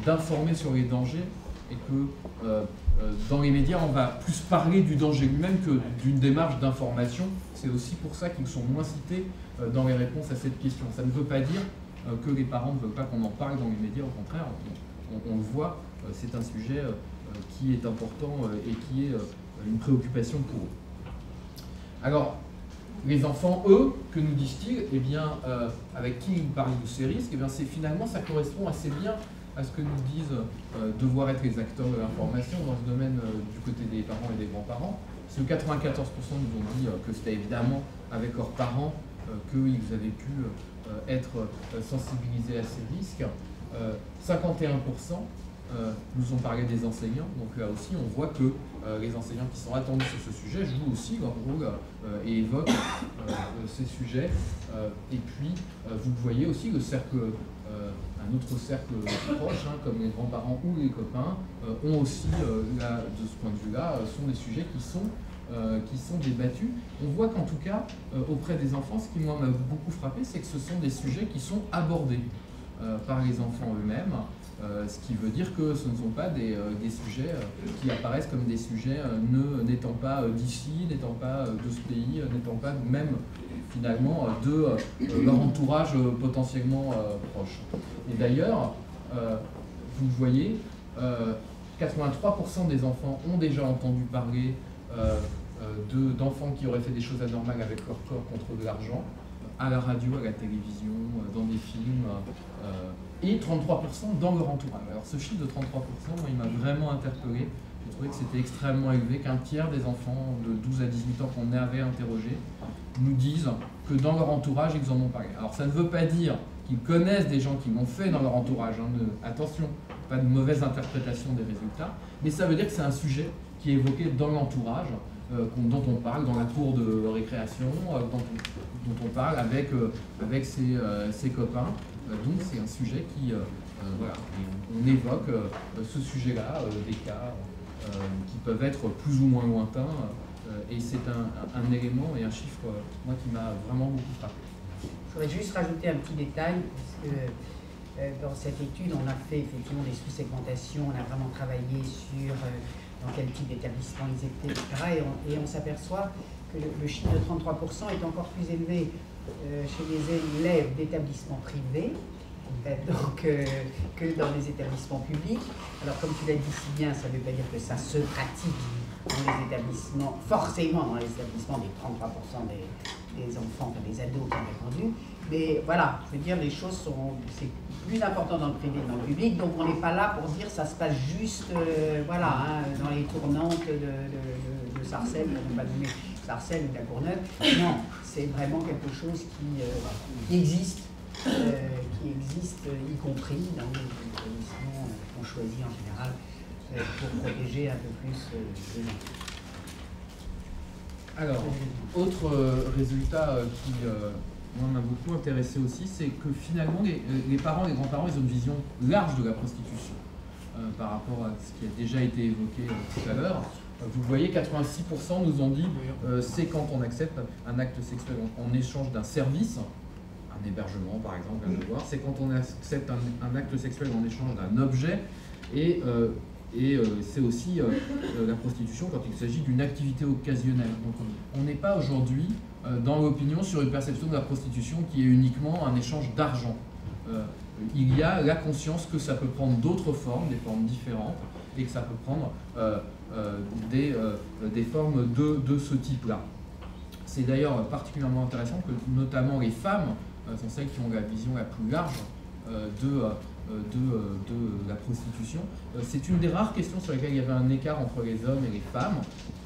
d'informer sur les dangers, et que dans les médias, on va plus parler du danger lui-même que d'une démarche d'information. C'est aussi pour ça qu'ils sont moins cités dans les réponses à cette question. Ça ne veut pas dire que les parents ne veulent pas qu'on en parle dans les médias, au contraire, on le voit, c'est un sujet qui est important et qui est une préoccupation pour eux. Alors, les enfants, eux, que nous disent-ils? Eh bien, avec qui ils parlent de ces risques? Eh bien, finalement, ça correspond assez bien à ce que nous disent devoir être les acteurs de l'information dans ce domaine du côté des parents et des grands-parents. Parce que 94% nous ont dit que c'était évidemment avec leurs parents qu'ils avaient pu être sensibilisés à ces risques. 51% nous ont parlé des enseignants, donc là aussi on voit que les enseignants qui sont attendus sur ce sujet jouent aussi leur rôle et évoquent ces sujets. Et puis vous voyez aussi le cercle, un autre cercle proche, hein, comme les grands-parents ou les copains, ont aussi, là, de ce point de vue-là, sont des sujets qui sont débattus. On voit qu'en tout cas, auprès des enfants, ce qui m'a beaucoup frappé, c'est que ce sont des sujets qui sont abordés par les enfants eux-mêmes. Ce qui veut dire que ce ne sont pas des sujets qui apparaissent comme des sujets n'étant pas d'ici, n'étant pas de ce pays, n'étant pas même finalement de leur entourage potentiellement proche. Et d'ailleurs, vous le voyez, 83% des enfants ont déjà entendu parler d'enfants qui auraient fait des choses anormales avec leur corps contre de l'argent, à la radio, à la télévision, dans des films, et 33% dans leur entourage. Alors ce chiffre de 33%, moi, il m'a vraiment interpellé. J'ai trouvé que c'était extrêmement élevé, qu'un tiers des enfants de 12 à 18 ans qu'on avait interrogés nous disent que dans leur entourage, ils en ont parlé. Alors ça ne veut pas dire qu'ils connaissent des gens qui l'ont fait dans leur entourage, hein, attention, pas de mauvaise interprétation des résultats, mais ça veut dire que c'est un sujet qui est évoqué dans l'entourage, dont on parle dans la cour de récréation, dont on parle avec ses copains. Donc c'est un sujet qui, voilà, on évoque ce sujet-là, des cas qui peuvent être plus ou moins lointains, et c'est un élément et un chiffre, moi, qui m'a vraiment beaucoup frappé. Je voudrais juste rajouter un petit détail, puisque dans cette étude, on a fait effectivement des sous-segmentations, on a vraiment travaillé sur dans quel type d'établissement ils étaient, etc. Et on s'aperçoit que le chiffre de 33% est encore plus élevé chez les élèves d'établissements privés que dans les établissements publics. Alors comme tu l'as dit si bien, ça ne veut pas dire que ça se pratique dans les établissements, forcément dans les établissements des 33% des enfants, enfin des ados qui ont répondu. Mais voilà, je veux dire, les choses c'est plus important dans le privé que dans le public, donc on n'est pas là pour dire ça se passe juste voilà, dans les tournantes de Sarcelles, pour ne pas nommer Sarcelles ou de la Courneuve. Non, c'est vraiment quelque chose qui existe, y compris dans les établissements qu'on choisit en général pour protéger un peu plus les enfants. Alors, autre résultat qui moi m'a beaucoup intéressé aussi, c'est que finalement les parents, les grands-parents, ils ont une vision large de la prostitution par rapport à ce qui a déjà été évoqué tout à l'heure. Vous voyez, 86% nous ont dit c'est quand on accepte un acte sexuel en échange d'un service, un hébergement par exemple, un devoir, c'est quand on accepte un acte sexuel en échange d'un objet, et c'est aussi la prostitution quand il s'agit d'une activité occasionnelle. Donc on n'est pas aujourd'hui dans l'opinion sur une perception de la prostitution qui est uniquement un échange d'argent. Il y a la conscience que ça peut prendre d'autres formes, des formes différentes, et que ça peut prendre des formes de ce type-là. C'est d'ailleurs particulièrement intéressant que notamment les femmes sont celles qui ont la vision la plus large de la prostitution. C'est une des rares questions sur lesquelles il y avait un écart entre les hommes et les femmes.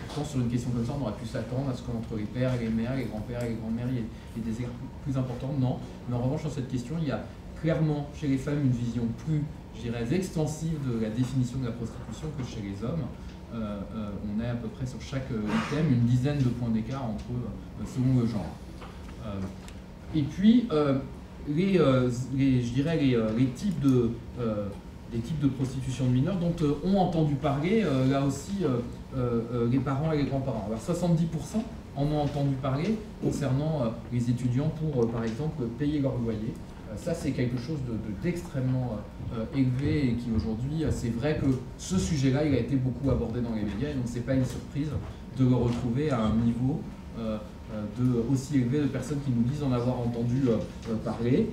Pourtant, sur une question comme ça, on aurait pu s'attendre à ce qu'entre les pères et les mères, les grands-pères et les grands-mères, il y ait des écarts plus importants. Non. Mais en revanche, sur cette question, il y a clairement chez les femmes une vision plus, je dirais, extensive de la définition de la prostitution que chez les hommes. On a à peu près sur chaque item une dizaine de points d'écart entre selon le genre. Et puis, je dirais les types de prostitution de mineurs dont ont entendu parler là aussi les parents et les grands-parents. Alors 70% en ont entendu parler concernant les étudiants pour par exemple payer leur loyer. Ça c'est quelque chose d'extrêmement élevé et qui aujourd'hui, c'est vrai que ce sujet-là il a été beaucoup abordé dans les médias et donc c'est pas une surprise de le retrouver à un niveau aussi élevé de personnes qui nous disent en avoir entendu parler.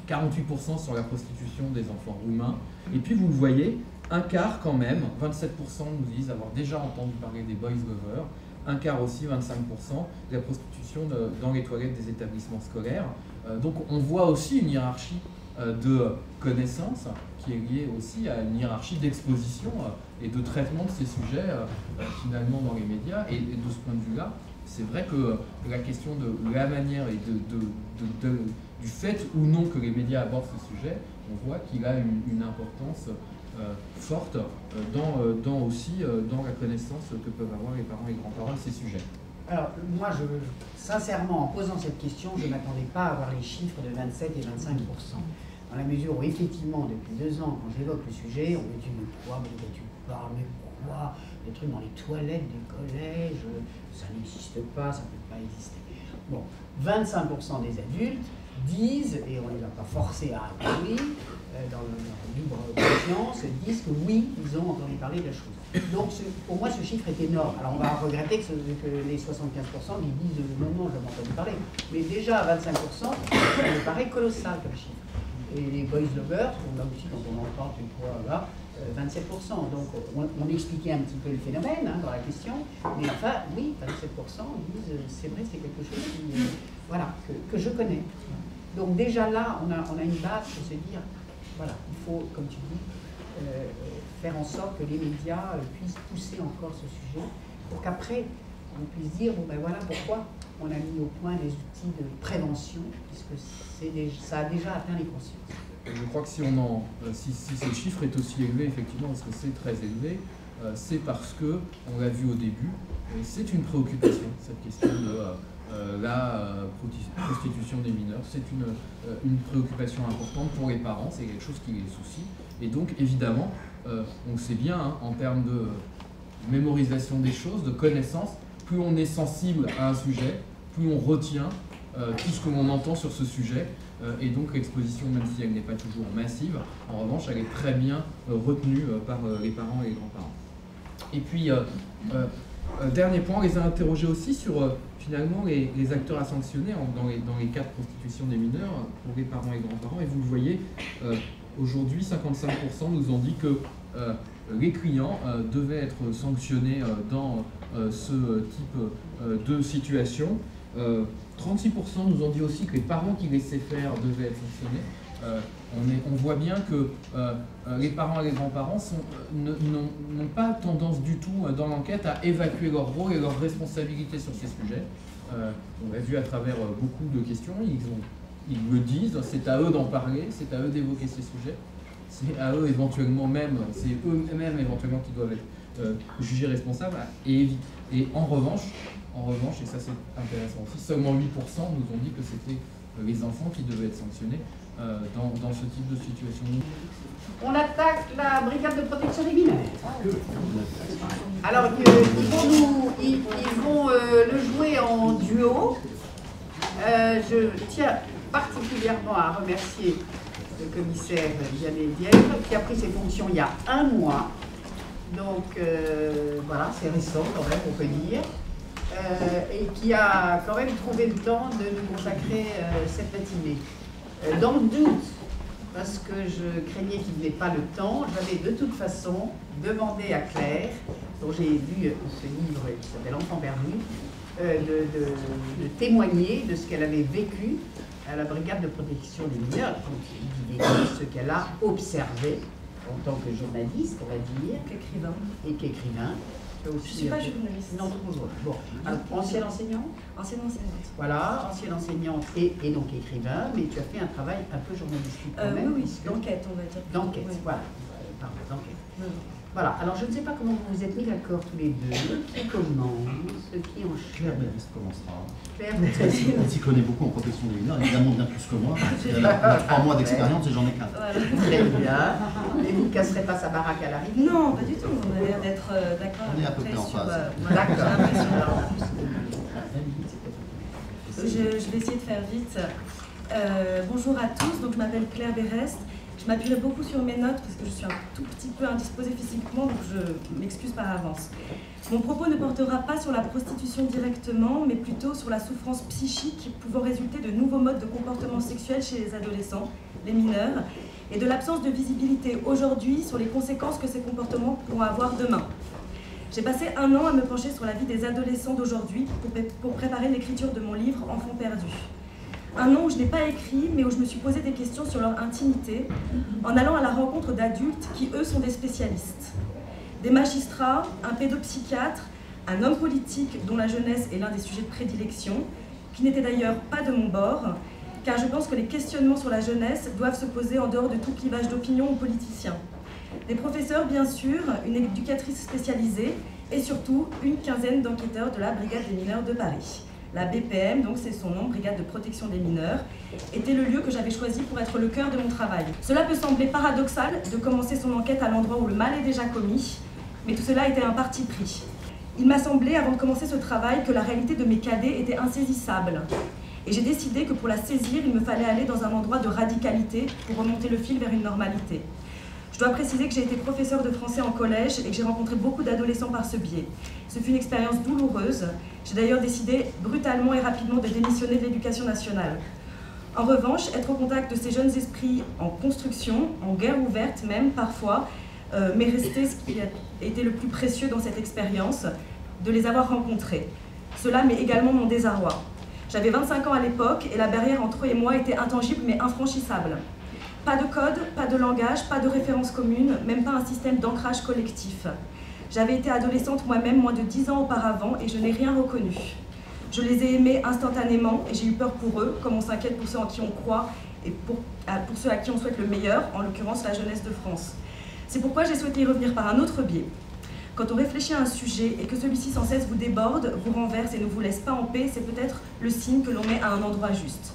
48% sur la prostitution des enfants roumains. Et puis vous le voyez, un quart quand même, 27% nous disent avoir déjà entendu parler des boys lovers, un quart aussi, 25%, de la prostitution dans les toilettes des établissements scolaires. Donc on voit aussi une hiérarchie de connaissances qui est liée aussi à une hiérarchie d'exposition et de traitement de ces sujets finalement dans les médias. Et de ce point de vue-là, c'est vrai que la question de la manière et du fait ou non que les médias abordent ce sujet, on voit qu'il a une importance forte dans la connaissance que peuvent avoir les parents et les grands-parents de ces sujets. Alors moi, sincèrement, en posant cette question, je ne m'attendais pas à avoir les chiffres de 27 et 25%. Dans la mesure où effectivement, depuis 2 ans, quand j'évoque le sujet, on me dit mais quoi, mais tu parles, mais quoi, des trucs dans les toilettes des collèges, ça n'existe pas, ça ne peut pas exister. Bon, 25% des adultes disent, et on ne les a pas forcés à répondre, dans leur libre conscience, disent que oui, ils ont entendu parler de la chose. Donc pour moi, ce chiffre est énorme. Alors on va regretter que les 75% qui disent non, non, je n'ai entendu parler. Mais déjà à 25%, ça me paraît colossal comme chiffre. Et les boys lovers, là aussi quand on entend une fois là, 27%. Donc on expliquait un petit peu le phénomène dans la question, mais enfin oui, 27% disent c'est vrai, c'est quelque chose que je connais. Donc déjà là, on a une base pour se dire, voilà, il faut, comme tu dis, faire en sorte que les médias puissent pousser encore ce sujet, pour qu'après on puisse dire, bon ben voilà pourquoi on a mis au point des outils de prévention, puisque ça a déjà atteint les consciences. Je crois que si ce chiffre est aussi élevé, effectivement, parce que c'est très élevé, c'est parce que, on l'a vu au début, c'est une préoccupation, cette question de la prostitution des mineurs. C'est une préoccupation importante pour les parents, c'est quelque chose qui les soucie. Et donc, évidemment, on le sait bien, en termes de mémorisation des choses, de connaissances, plus on est sensible à un sujet, plus on retient tout ce que l'on entend sur ce sujet. Et donc l'exposition, même si elle n'est pas toujours massive, en revanche, elle est très bien retenue par les parents et les grands-parents. Et puis, dernier point, on les a interrogés aussi sur finalement les acteurs à sanctionner dans les cas de prostitution des mineurs pour les parents et grands-parents. Et vous le voyez, aujourd'hui, 55% nous ont dit que les clients devaient être sanctionnés dans ce type de situation. 36% nous ont dit aussi que les parents qui laissaient faire devaient être sanctionnés. On voit bien que les parents et les grands-parents n'ont pas tendance du tout dans l'enquête à évacuer leur rôle et leurs responsabilités sur ces sujets. On l'a vu à travers beaucoup de questions, ils le disent, c'est à eux d'en parler, c'est à eux d'évoquer ces sujets, c'est à eux éventuellement même, c'est eux-mêmes éventuellement qui doivent être jugés responsables. Et en revanche, et ça c'est intéressant aussi, seulement 8% nous ont dit que c'était les enfants qui devaient être sanctionnés dans ce type de situation. On attaque la brigade de protection des mineurs. Alors, ils vont le jouer en duo. Je tiens particulièrement à remercier le commissaire Vianney Dièvre qui a pris ses fonctions il y a 1 mois. Donc, voilà, c'est récent quand même, on peut dire. Et qui a quand même trouvé le temps de nous consacrer cette matinée. Dans le doute, parce que je craignais qu'il n'ait pas le temps, j'avais de toute façon demandé à Claire, dont j'ai lu ce livre qui s'appelle Enfant perdu, de témoigner de ce qu'elle avait vécu à la brigade de protection des mineurs, donc il écrit ce qu'elle a observé en tant que journaliste, on va dire, et qu'écrivain. Je ne suis pas journaliste. Non, toujours. Bon. Alors, ancienne enseignante. Ancienne enseignante. Voilà, ancienne enseignante et donc écrivain, mais tu as fait un travail un peu journalistique quand même. Oui, d'enquête, on va dire. D'enquête, oui. Voilà. Pardon, d'enquête. Oui. Voilà, alors je ne sais pas comment vous vous êtes mis d'accord tous les deux. Qui commence? Qui en Claire Berest commencera. Claire Elle s'y connaît beaucoup en protection des mineurs, évidemment bien plus que moi. Elle a 3 mois d'expérience et j'en ai 4. Voilà. Très bien. Et vous ne casserez pas sa baraque à l'arrivée? Non, pas du tout. On a l'air d'être d'accord. On est à peu près en phase. D'accord. Je vais essayer de faire vite. Bonjour à tous, donc je m'appelle Claire Berest. Je m'appuierai beaucoup sur mes notes parce que je suis un tout petit peu indisposée physiquement, donc je m'excuse par avance. Mon propos ne portera pas sur la prostitution directement, mais plutôt sur la souffrance psychique pouvant résulter de nouveaux modes de comportement sexuel chez les adolescents, les mineurs, et de l'absence de visibilité aujourd'hui sur les conséquences que ces comportements pourront avoir demain. J'ai passé 1 an à me pencher sur la vie des adolescents d'aujourd'hui pour préparer l'écriture de mon livre « Enfants perdus ». Un an où je n'ai pas écrit, mais où je me suis posé des questions sur leur intimité, en allant à la rencontre d'adultes qui, eux, sont des spécialistes. Des magistrats, un pédopsychiatre, un homme politique dont la jeunesse est l'un des sujets de prédilection, qui n'était d'ailleurs pas de mon bord, car je pense que les questionnements sur la jeunesse doivent se poser en dehors de tout clivage d'opinion aux politiciens. Des professeurs, bien sûr, une éducatrice spécialisée, et surtout une quinzaine d'enquêteurs de la Brigade des mineurs de Paris. La BPM, donc c'est son nom, Brigade de protection des mineurs, était le lieu que j'avais choisi pour être le cœur de mon travail. Cela peut sembler paradoxal de commencer son enquête à l'endroit où le mal est déjà commis, mais tout cela était un parti pris. Il m'a semblé, avant de commencer ce travail, que la réalité de mes cadets était insaisissable. Et j'ai décidé que pour la saisir, il me fallait aller dans un endroit de radicalité pour remonter le fil vers une normalité. Je dois préciser que j'ai été professeure de français en collège et que j'ai rencontré beaucoup d'adolescents par ce biais. Ce fut une expérience douloureuse. J'ai d'ailleurs décidé brutalement et rapidement de démissionner de l'éducation nationale. En revanche, être au contact de ces jeunes esprits en construction, en guerre ouverte même parfois, m'est resté ce qui a été le plus précieux dans cette expérience, de les avoir rencontrés. Cela met également mon désarroi. J'avais 25 ans à l'époque et la barrière entre eux et moi était intangible mais infranchissable. Pas de code, pas de langage, pas de référence commune, même pas un système d'ancrage collectif. J'avais été adolescente moi-même moins de 10 ans auparavant et je n'ai rien reconnu. Je les ai aimés instantanément et j'ai eu peur pour eux, comme on s'inquiète pour ceux en qui on croit et pour ceux à qui on souhaite le meilleur, en l'occurrence la jeunesse de France. C'est pourquoi j'ai souhaité y revenir par un autre biais. Quand on réfléchit à un sujet et que celui-ci sans cesse vous déborde, vous renverse et ne vous laisse pas en paix, c'est peut-être le signe que l'on est à un endroit juste.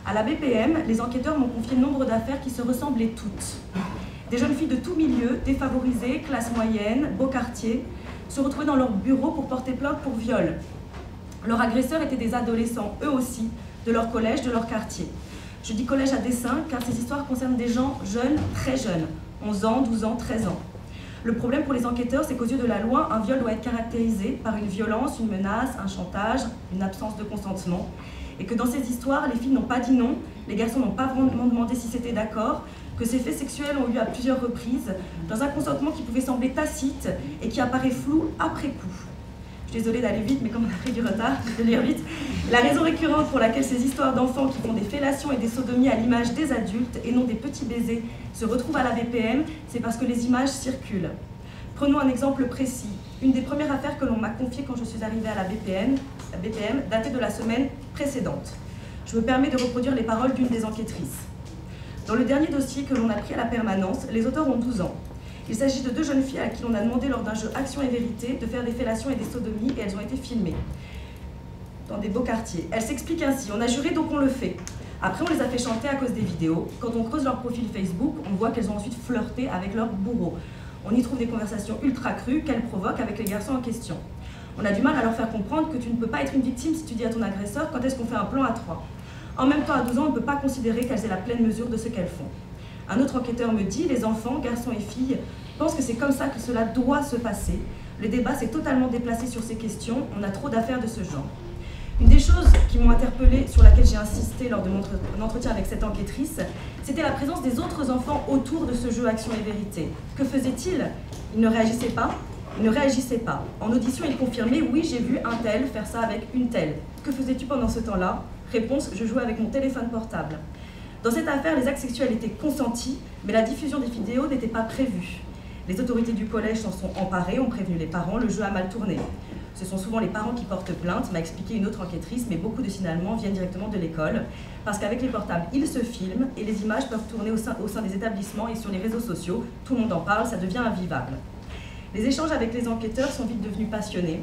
À la BPM, les enquêteurs m'ont confié nombre d'affaires qui se ressemblaient toutes. Des jeunes filles de tout milieu, défavorisées, classe moyenne, beau quartier, se retrouvaient dans leur bureau pour porter plainte pour viol. Leurs agresseurs étaient des adolescents, eux aussi, de leur collège, de leur quartier. Je dis collège à dessein car ces histoires concernent des gens jeunes, très jeunes, 11 ans, 12 ans, 13 ans. Le problème pour les enquêteurs, c'est qu'aux yeux de la loi, un viol doit être caractérisé par une violence, une menace, un chantage, une absence de consentement. Et que dans ces histoires, les filles n'ont pas dit non, les garçons n'ont pas vraiment demandé si c'était d'accord, que ces faits sexuels ont eu à plusieurs reprises, dans un consentement qui pouvait sembler tacite et qui apparaît flou après coup. Je suis désolée d'aller vite, mais comme on a pris du retard, de lire vite. La raison récurrente pour laquelle ces histoires d'enfants qui font des fellations et des sodomies à l'image des adultes et non des petits baisers se retrouvent à la BPM, c'est parce que les images circulent. Prenons un exemple précis. Une des premières affaires que l'on m'a confiées quand je suis arrivée à la BPM datait de la semaine précédente. Je me permets de reproduire les paroles d'une des enquêtrices. Dans le dernier dossier que l'on a pris à la permanence, les auteurs ont 12 ans. Il s'agit de 2 jeunes filles à qui l'on a demandé lors d'un jeu Action et Vérité de faire des fellations et des sodomies et elles ont été filmées dans des beaux quartiers. Elles s'expliquent ainsi, on a juré donc on le fait. Après on les a fait chanter à cause des vidéos. Quand on creuse leur profil Facebook, on voit qu'elles ont ensuite flirté avec leur bourreau. On y trouve des conversations ultra crues qu'elles provoquent avec les garçons en question. On a du mal à leur faire comprendre que tu ne peux pas être une victime si tu dis à ton agresseur quand est-ce qu'on fait un plan à 3. En même temps, à 12 ans, on ne peut pas considérer qu'elles aient la pleine mesure de ce qu'elles font. Un autre enquêteur me dit, les enfants, garçons et filles, pensent que c'est comme ça que cela doit se passer. Le débat s'est totalement déplacé sur ces questions, on a trop d'affaires de ce genre. Une des choses qui m'ont interpellée, sur laquelle j'ai insisté lors de mon entretien avec cette enquêtrice, c'était la présence des autres enfants autour de ce jeu Action et Vérité. Que faisaient-ils? Ils ne réagissaient pas. Ils ne réagissaient pas. En audition, ils confirmaient, oui, j'ai vu un tel faire ça avec une telle. Que faisais-tu pendant ce temps-là? Réponse, je jouais avec mon téléphone portable. Dans cette affaire, les actes sexuels étaient consentis, mais la diffusion des vidéos n'était pas prévue. Les autorités du collège s'en sont emparées, ont prévenu les parents, le jeu a mal tourné. Ce sont souvent les parents qui portent plainte, m'a expliqué une autre enquêtrice, mais beaucoup de signalements viennent directement de l'école, parce qu'avec les portables, ils se filment et les images peuvent tourner au sein des établissements et sur les réseaux sociaux. Tout le monde en parle, ça devient invivable. Les échanges avec les enquêteurs sont vite devenus passionnés.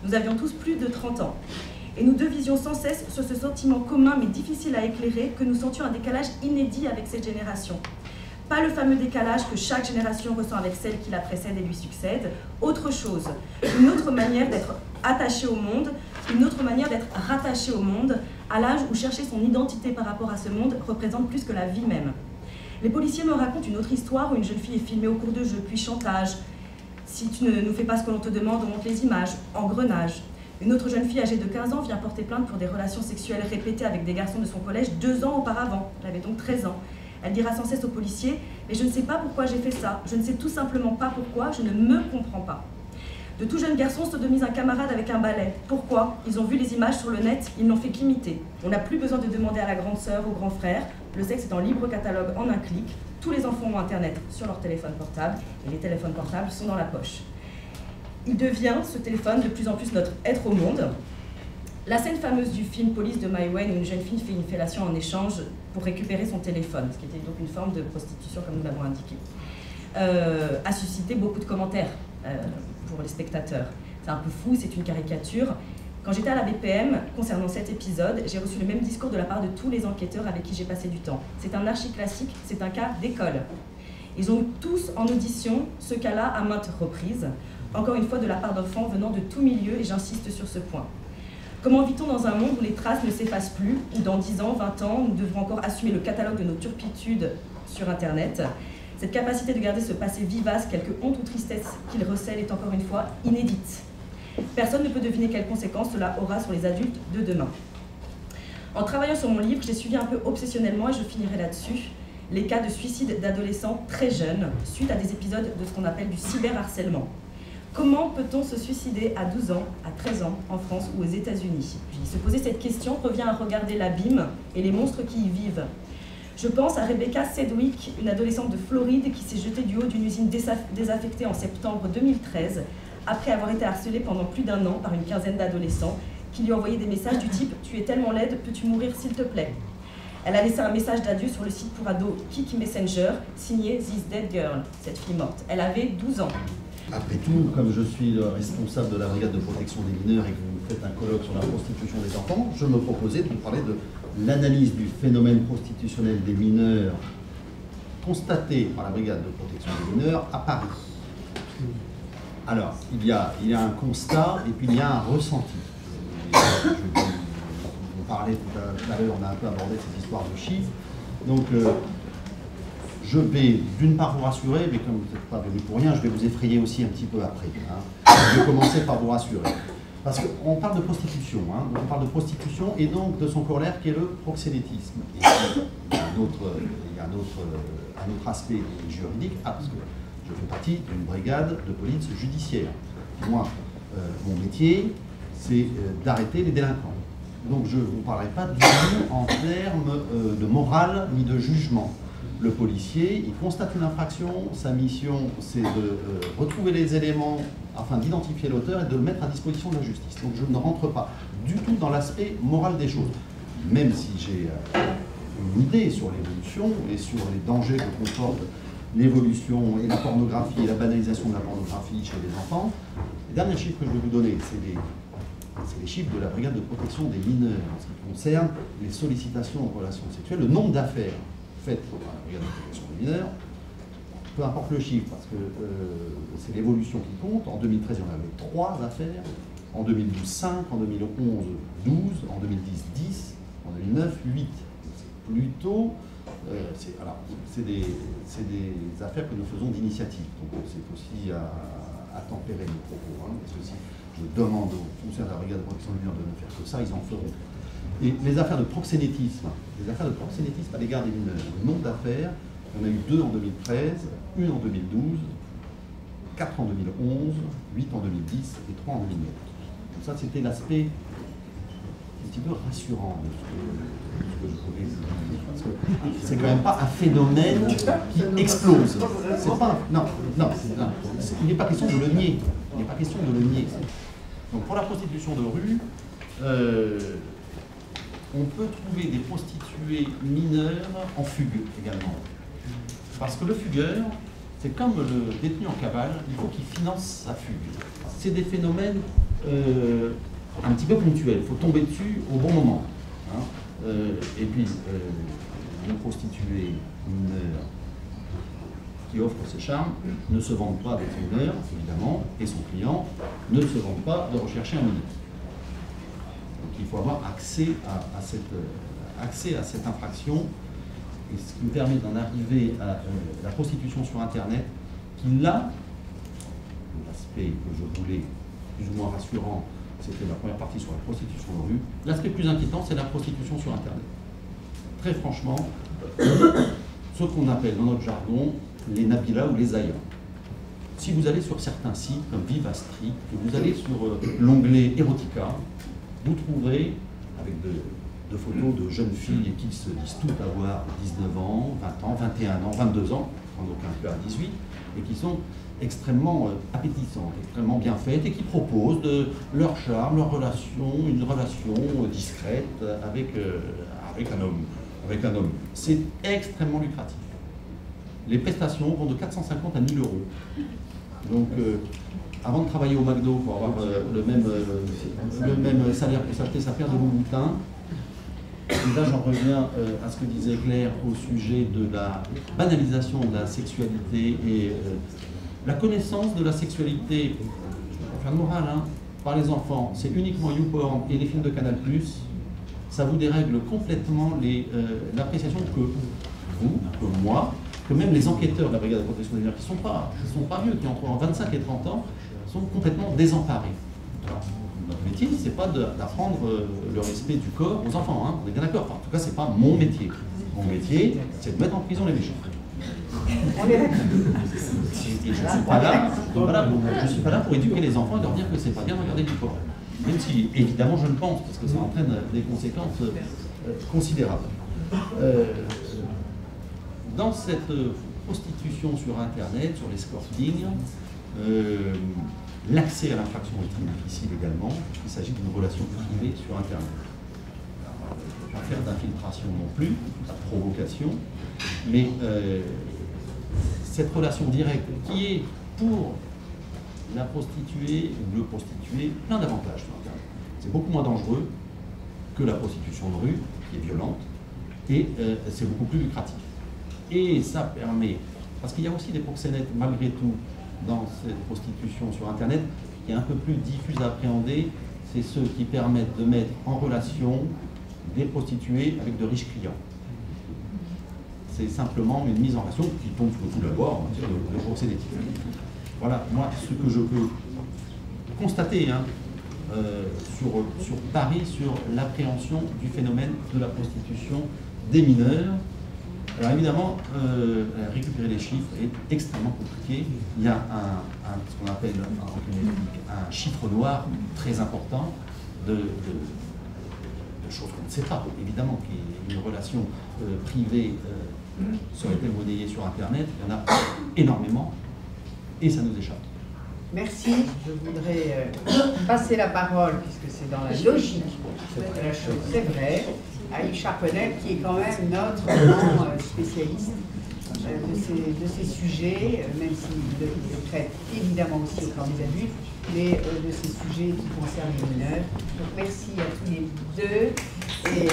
Nous avions tous plus de 30 ans. Et nous devisions sans cesse sur ce sentiment commun mais difficile à éclairer que nous sentions un décalage inédit avec cette génération. Pas le fameux décalage que chaque génération ressent avec celle qui la précède et lui succède, autre chose, une autre manière d'être attaché au monde, une autre manière d'être rattaché au monde, à l'âge où chercher son identité par rapport à ce monde représente plus que la vie même. Les policiers me racontent une autre histoire où une jeune fille est filmée au cours de jeu, puis chantage. Si tu ne nous fais pas ce que l'on te demande, on monte les images, engrenage. Une autre jeune fille âgée de 15 ans vient porter plainte pour des relations sexuelles répétées avec des garçons de son collège 2 ans auparavant. Elle avait donc 13 ans. Elle dira sans cesse aux policiers « Mais je ne sais pas pourquoi j'ai fait ça. Je ne sais tout simplement pas pourquoi. Je ne me comprends pas. » De tout jeune garçon sodomise un camarade avec un balai. Pourquoi? Ils ont vu les images sur le net, ils n'ont fait qu'imiter. On n'a plus besoin de demander à la grande sœur, au grand frère. Le sexe est en libre catalogue en un clic. Tous les enfants ont Internet sur leur téléphone portable et les téléphones portables sont dans la poche. Il devient, ce téléphone, de plus en plus notre être au monde. La scène fameuse du film Police de Mai Wen où une jeune fille fait une fellation en échange pour récupérer son téléphone, ce qui était donc une forme de prostitution comme nous l'avons indiqué, a suscité beaucoup de commentaires pour les spectateurs. C'est un peu fou, c'est une caricature. Quand j'étais à la BPM, concernant cet épisode, j'ai reçu le même discours de la part de tous les enquêteurs avec qui j'ai passé du temps. C'est un archi-classique, c'est un cas d'école. Ils ont eu tous en audition ce cas-là à maintes reprises, encore une fois de la part d'enfants venant de tout milieu, et j'insiste sur ce point. Comment vit-on dans un monde où les traces ne s'effacent plus, où dans 10 ans, 20 ans, nous devrons encore assumer le catalogue de nos turpitudes sur Internet? Cette capacité de garder ce passé vivace, quelque honte ou tristesse qu'il recèle, est encore une fois inédite. Personne ne peut deviner quelles conséquences cela aura sur les adultes de demain. En travaillant sur mon livre, j'ai suivi un peu obsessionnellement, et je finirai là-dessus, les cas de suicide d'adolescents très jeunes, suite à des épisodes de ce qu'on appelle du cyberharcèlement. Comment peut-on se suicider à 12 ans, à 13 ans, en France ou aux États-Unis? Se poser cette question revient à regarder l'abîme et les monstres qui y vivent. Je pense à Rebecca Sedgwick, une adolescente de Floride qui s'est jetée du haut d'une usine désaffectée en septembre 2013, après avoir été harcelée pendant plus d'1 an par une quinzaine d'adolescents qui lui envoyaient des messages du type « Tu es tellement laide, peux-tu mourir s'il te plaît ?» Elle a laissé un message d'adieu sur le site pour ados Kik Messenger, signé This Dead Girl, cette fille morte. Elle avait 12 ans. Après tout, comme je suis le responsable de la brigade de protection des mineurs et que vous faites un colloque sur la prostitution des enfants, je me proposais de vous parler de l'analyse du phénomène prostitutionnel des mineurs constaté par la brigade de protection des mineurs à Paris. Alors, il y a un constat et puis il y a un ressenti. Je vais vous parler tout à l'heure, on a un peu abordé ces histoires de chiffres. Donc, je vais d'une part vous rassurer, mais comme vous n'êtes pas venu pour rien, je vais vous effrayer aussi un petit peu après. Hein. Je vais commencer par vous rassurer. Parce qu'on parle de prostitution, hein, donc on parle de prostitution et donc de son corollaire qui est le proxénétisme. Et il y a un autre aspect juridique, parce que je fais partie d'une brigade de police judiciaire. Moi, mon métier, c'est d'arrêter les délinquants. Donc je ne vous parlerai pas du tout en termes de morale ni de jugement. Le policier, il constate une infraction, sa mission c'est de retrouver les éléments afin d'identifier l'auteur et de le mettre à disposition de la justice. Donc je ne rentre pas du tout dans l'aspect moral des choses, même si j'ai une idée sur l'évolution et sur les dangers que comporte l'évolution et la pornographie et la banalisation de la pornographie chez les enfants. Les derniers chiffres que je vais vous donner, c'est les chiffres de la brigade de protection des mineurs en ce qui concerne les sollicitations en relation sexuelle, le nombre d'affaires faites par la brigade de protection des mineurs, peu importe le chiffre, parce que c'est l'évolution qui compte. En 2013, il y en avait 3 affaires, en 2012, 5, en 2011, 12, en 2010, 10, en 2009, 8. C'est plutôt... c'est des affaires que nous faisons d'initiative. Donc c'est aussi à tempérer nos propos. Hein, parce que si je demande aux fonctionnaires de la brigade de protection des mineurs de ne faire que ça, ils en feront. Et les affaires de proxénétisme à l'égard des mineurs, le nombre d'affaires, on a eu 2 en 2013, 1 en 2012, 4 en 2011, 8 en 2010 et 3 en 2009. Donc ça, c'était l'aspect un petit peu rassurant de ce que je voulais vous dire. Parce que c'est quand même pas un phénomène qui explose. C'est pas, non, il n'est pas question de le nier. Il n'est pas question de le nier. Donc pour la prostitution de rue, on peut trouver des prostituées mineures en fugue également. Parce que le fugueur, c'est comme le détenu en cavale, il faut qu'il finance sa fugue. C'est des phénomènes un petit peu ponctuels, il faut tomber dessus au bon moment. Hein. Et puis, une prostituée mineure qui offre ses charmes ne se vante pas avec son mineur, évidemment, et son client ne se vante pas de rechercher un mineur. Donc il faut avoir accès à cette infraction, et ce qui me permet d'en arriver à la prostitution sur Internet, qui là, l'aspect que je voulais plus ou moins rassurant, c'était la première partie sur la prostitution de rue. L'aspect plus inquiétant, c'est la prostitution sur Internet. Très franchement, ce qu'on appelle dans notre jargon les Nabila ou les Aya. Si vous allez sur certains sites comme Vivastri, que vous allez sur l'onglet Erotica, vous trouverez avec de photos de jeunes filles qui se disent toutes avoir 19 ans, 20 ans, 21 ans, 22 ans, en aucun cas 18, et qui sont extrêmement appétissantes, extrêmement bien faites, et qui proposent de leur charme, leur relation, une relation discrète avec un homme. C'est extrêmement lucratif. Les prestations vont de 450 à 1000 euros. Donc, avant de travailler au McDo pour avoir le même salaire pour s'acheter sa paire de Louboutin, et là j'en reviens à ce que disait Claire au sujet de la banalisation de la sexualité et la connaissance de la sexualité, je ne vais pas faire de morale, hein, par les enfants, c'est uniquement YouPorn et les films de Canal+, ça vous dérègle complètement l'appréciation que vous, que moi, que même les enquêteurs de la brigade de protection des mineurs, qui ne sont pas vieux, qui ont entre 25 et 30 ans, sont complètement désemparés. Alors, notre métier, ce n'est pas d'apprendre le respect du corps aux enfants, hein, on est bien d'accord. Enfin, en tout cas, ce n'est pas mon métier. Mon métier, c'est de mettre en prison les méchants. On est d'accord. Et je ne suis pas là pour éduquer les enfants et leur dire que c'est pas bien de regarder du corps. Même si, évidemment, je le pense, parce que ça entraîne des conséquences considérables. Dans cette prostitution sur Internet, sur l'escorting, l'accès à l'infraction est très difficile également. Il s'agit d'une relation privée sur Internet. Je ne vais pas faire d'infiltration non plus, pas de provocation, mais cette relation directe qui est pour la prostituée ou le prostitué plein d'avantages sur Internet. C'est beaucoup moins dangereux que la prostitution de rue, qui est violente, et c'est beaucoup plus lucratif. Et ça permet, parce qu'il y a aussi des proxénètes malgré tout dans cette prostitution sur Internet, qui est un peu plus diffuse à appréhender, c'est ceux qui permettent de mettre en relation des prostituées avec de riches clients. c'est simplement une mise en relation qui tombe sous le coup de la loi, on va dire, de procédé. Voilà, moi, ce que je peux constater sur Paris, sur l'appréhension du phénomène de la prostitution des mineurs. Alors évidemment, récupérer les chiffres est extrêmement compliqué. Il y a ce qu'on appelle un chiffre noir très important de choses qu'on ne sait pas, évidemment, qui est une relation privée serait-elle monnayée sur Internet. Il y en a énormément et ça nous échappe. Merci. Je voudrais passer la parole, puisque c'est dans la logique de la chose, c'est vrai, à Yves Charpenel, qui est quand même notre grand spécialiste de ces sujets, même s'il les traite évidemment aussi au corps des adultes, mais de ces sujets qui concernent les mineurs. Donc merci à tous les deux. Et,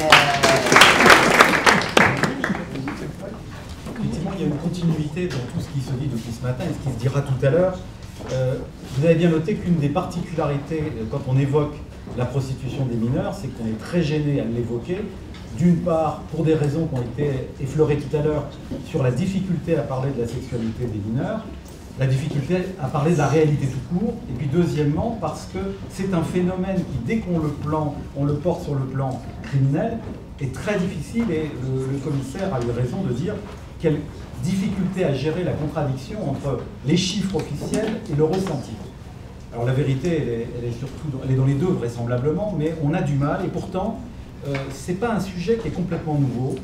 effectivement, il y a une continuité dans tout ce qui se dit depuis ce matin et ce qui se dira tout à l'heure. Vous avez bien noté qu'une des particularités quand on évoque la prostitution des mineurs, c'est qu'on est très gêné à l'évoquer. D'une part, pour des raisons qui ont été effleurées tout à l'heure sur la difficulté à parler de la sexualité des mineurs, la difficulté à parler de la réalité tout court, et puis deuxièmement, parce que c'est un phénomène qui, dès qu'on le porte sur le plan criminel, est très difficile, et le commissaire a eu raison de dire quelle difficulté à gérer la contradiction entre les chiffres officiels et le ressenti. Alors la vérité, elle est dans les deux vraisemblablement, mais on a du mal, et pourtant, c'est pas un sujet qui est complètement nouveau.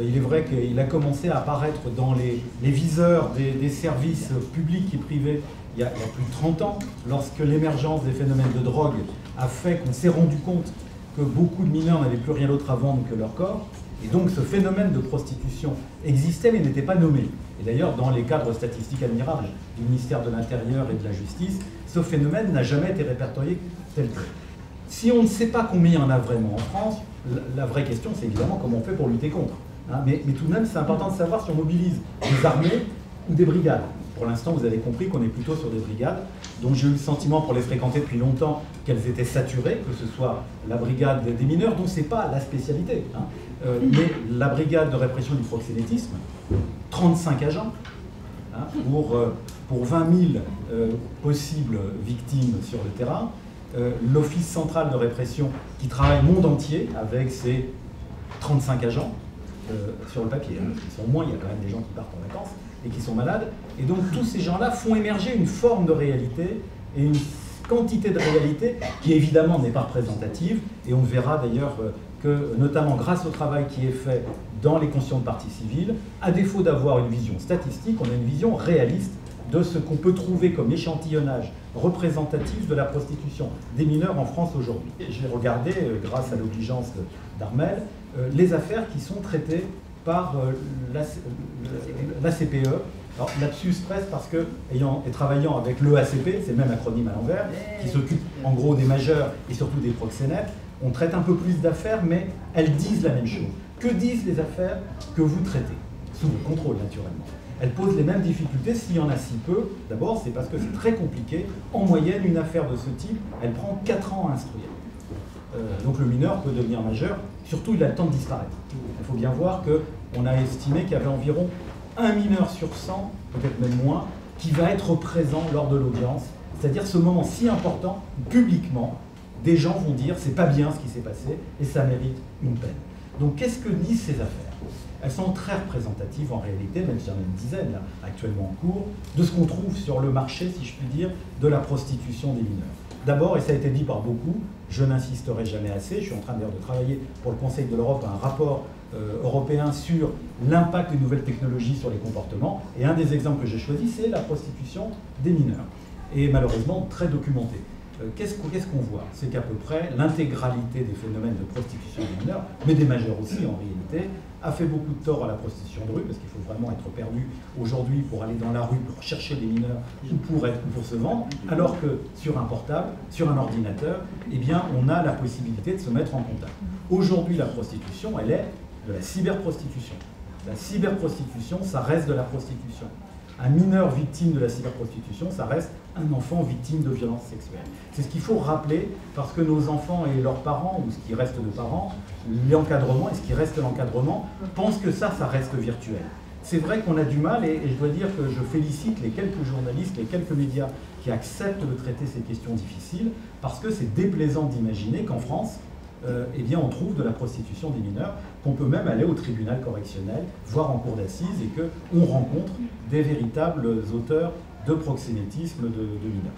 Il est vrai qu'il a commencé à apparaître dans les viseurs des services publics et privés il y a plus de 30 ans, lorsque l'émergence des phénomènes de drogue a fait qu'on s'est rendu compte que beaucoup de mineurs n'avaient plus rien d'autre à vendre que leur corps. Et donc ce phénomène de prostitution existait mais n'était pas nommé. Et d'ailleurs, dans les cadres statistiques admirables du ministère de l'Intérieur et de la Justice, ce phénomène n'a jamais été répertorié tel que. Si on ne sait pas combien il y en a vraiment en France, la vraie question, c'est évidemment comment on fait pour lutter contre. Hein, mais tout de même, c'est important de savoir si on mobilise des armées ou des brigades. Pour l'instant, vous avez compris qu'on est plutôt sur des brigades, dont j'ai eu le sentiment, pour les fréquenter depuis longtemps, qu'elles étaient saturées, que ce soit la brigade des mineurs, dont ce n'est pas la spécialité, hein, mais la brigade de répression du proxénétisme, 35 agents, hein, pour 20 000 possibles victimes sur le terrain, l'Office central de répression qui travaille monde entier avec ses 35 agents sur le papier. Hein, ils sont moins, il y a quand même des gens qui partent en vacances et qui sont malades. Et donc tous ces gens-là font émerger une forme de réalité et une quantité de réalité qui évidemment n'est pas représentative. Et on verra d'ailleurs que, notamment grâce au travail qui est fait dans les consciences de partie civile, à défaut d'avoir une vision statistique, on a une vision réaliste de ce qu'on peut trouver comme échantillonnage représentatif de la prostitution des mineurs en France aujourd'hui. J'ai regardé, grâce à l'obligeance d'Armel, les affaires qui sont traitées par la CPE. Alors, lapsus presque parce que, et travaillant avec l'EACP, c'est le même acronyme à l'envers, qui s'occupe en gros des majeurs et surtout des proxénètes, on traite un peu plus d'affaires, mais elles disent la même chose. Que disent les affaires que vous traitez? Sous le contrôle, naturellement. Elles posent les mêmes difficultés s'il y en a si peu. D'abord, c'est parce que c'est très compliqué. En moyenne, une affaire de ce type, elle prend 4 ans à instruire. Donc le mineur peut devenir majeur, surtout il a le temps de disparaître. Il faut bien voir qu'on a estimé qu'il y avait environ 1 mineur sur 100, peut-être même moins, qui va être présent lors de l'audience. C'est-à-dire ce moment si important, publiquement, des gens vont dire c'est pas bien ce qui s'est passé et ça mérite une peine. Donc qu'est-ce que disent ces affaires? Elles sont très représentatives en réalité, même s'il y en a une dizaine là, actuellement en cours, de ce qu'on trouve sur le marché, si je puis dire, de la prostitution des mineurs. D'abord, et ça a été dit par beaucoup, je n'insisterai jamais assez, je suis en train d'ailleurs de travailler pour le Conseil de l'Europe un rapport européen sur l'impact des nouvelles technologies sur les comportements, et un des exemples que j'ai choisi, c'est la prostitution des mineurs, et malheureusement très documenté. Qu'est-ce qu'on voit? C'est qu'à peu près l'intégralité des phénomènes de prostitution des mineurs, mais des majeurs aussi en réalité, a fait beaucoup de tort à la prostitution de rue, parce qu'il faut vraiment être perdu aujourd'hui pour aller dans la rue, pour chercher des mineurs ou pour se vendre, alors que sur un portable, sur un ordinateur, eh bien, on a la possibilité de se mettre en contact. Aujourd'hui, la prostitution, elle est de la cyberprostitution. La cyberprostitution, ça reste de la prostitution. Un mineur victime de la cyberprostitution, ça reste un enfant victime de violences sexuelles. C'est ce qu'il faut rappeler, parce que nos enfants et leurs parents, ou ce qui reste de parents, l'encadrement et ce qui reste l'encadrement, pensent que ça reste virtuel. c'est vrai qu'on a du mal, et je dois dire que je félicite les quelques journalistes, les quelques médias qui acceptent de traiter ces questions difficiles, parce que c'est déplaisant d'imaginer qu'en France, eh bien, on trouve de la prostitution des mineurs, qu'on peut même aller au tribunal correctionnel, voire en cour d'assises, et qu'on rencontre des véritables auteurs de proxénétisme de mineurs.